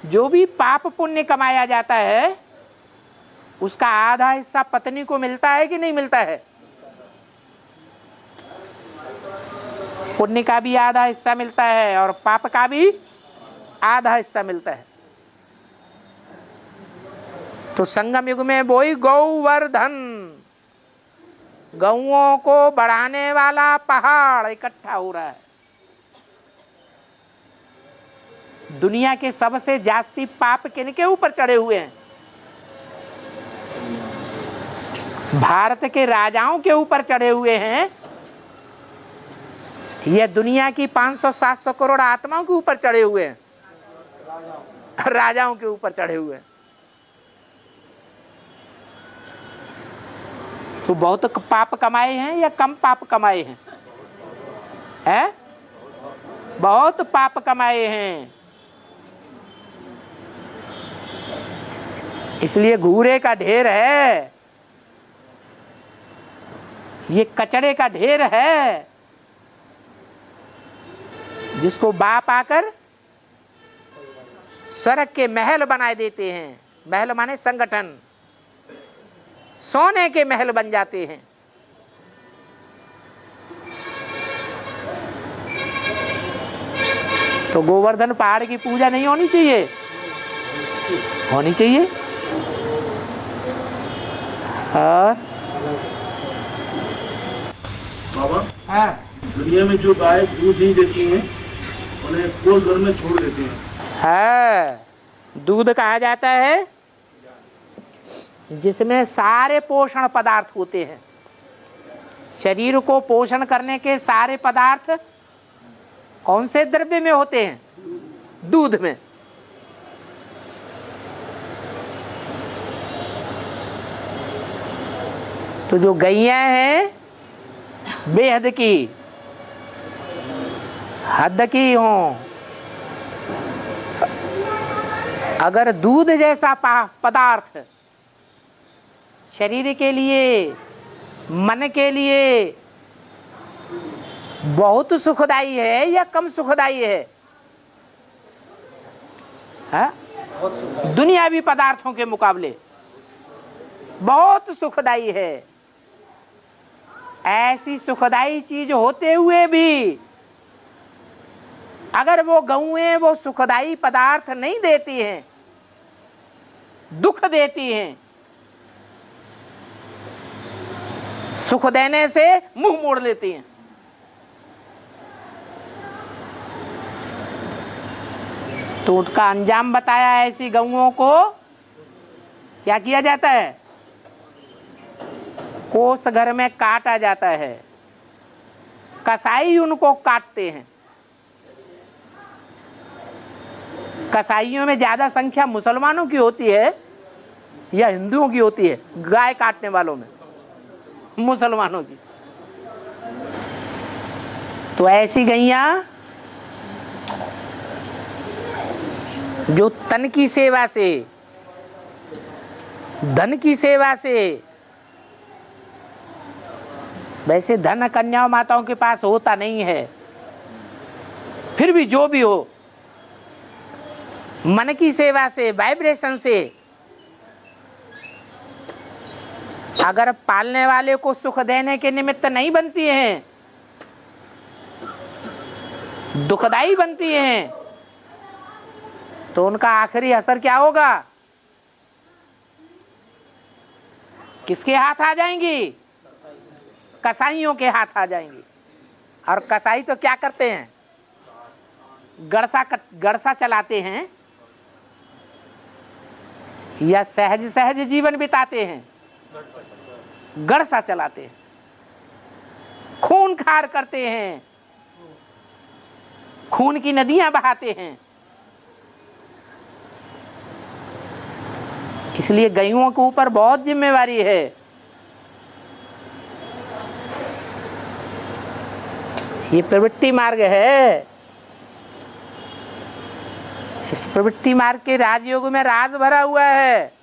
जो भी पाप पुण्य कमाया जाता है उसका आधा हिस्सा पत्नी को मिलता है कि नहीं मिलता है? पुण्य का भी आधा हिस्सा मिलता है और पाप का भी आधा हिस्सा मिलता है। तो संगम युग में वही गौवर्धन, गौओं को बढ़ाने वाला पहाड़ इकट्ठा हो रहा है। दुनिया के सबसे जास्ती पाप किनके ऊपर चढ़े हुए हैं? भारत के राजाओं के ऊपर चढ़े हुए हैं। यह दुनिया की 500-700 करोड़ आत्माओं के ऊपर चढ़े हुए हैं, राजाओं के ऊपर चढ़े हुए हैं। तो बहुत पाप कमाए हैं या कम पाप कमाए हैं? हैं? बहुत पाप कमाए हैं। इसलिए घूरे का ढेर है, ये कचड़े का ढेर है, जिसको बाप आकर स्वर्ग के महल बनाए देते हैं। महल माने संगठन, सोने के महल बन जाते हैं। तो गोवर्धन पहाड़ की पूजा नहीं होनी चाहिए? होनी चाहिए। और बाबा, हाँ, दुनिया में जो गाय दूध नहीं देती हैं उन्हें कोस घर में छोड़ देते हैं। हाँ, दूध कहा जाता है जिसमें सारे पोषण पदार्थ होते हैं। शरीर को पोषण करने के सारे पदार्थ कौन से द्रव्य में होते हैं? दूध में। तो जो गैया हैं बेहद की, हद की हों, अगर दूध जैसा पदार्थ शरीर के लिए, मन के लिए बहुत सुखदाई है या कम सुखदाई है? हा? दुनियावी पदार्थों के मुकाबले बहुत सुखदाई है। ऐसी सुखदाई चीज होते हुए भी अगर वो गौएं वो सुखदाई पदार्थ नहीं देती हैं, दुख देती हैं, सुख देने से मुंह मोड़ लेती हैं। तो उनका अंजाम बताया। ऐसी गौओं को क्या किया जाता है? कोस घर में काटा जाता है। कसाई उनको काटते हैं। कसाईयों में ज्यादा संख्या मुसलमानों की होती है या हिंदुओं की होती है? गाय काटने वालों में मुसलमानों की। तो ऐसी गैया जो तन की सेवा से, धन की सेवा से, वैसे धन कन्याओं माताओं के पास होता नहीं है, फिर भी जो भी हो, मन की सेवा से, वाइब्रेशन से अगर पालने वाले को सुख देने के निमित्त नहीं बनती हैं, दुखदाई बनती हैं, तो उनका आखिरी असर क्या होगा? किसके हाथ आ जाएंगी? कसाईयों के हाथ आ जाएंगी। और कसाई तो क्या करते हैं? गड़सा चलाते हैं या सहज सहज जीवन बिताते हैं? गड़सा चलाते हैं, खून खार करते हैं, खून की नदियां बहाते हैं। इसलिए गैयों के ऊपर बहुत जिम्मेवारी है। ये प्रवृत्ति मार्ग है। इस प्रवृत्ति मार्ग के राजयोग में राज भरा हुआ है,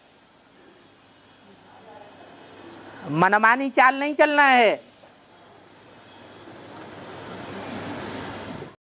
मनमानी चाल नहीं चलना है।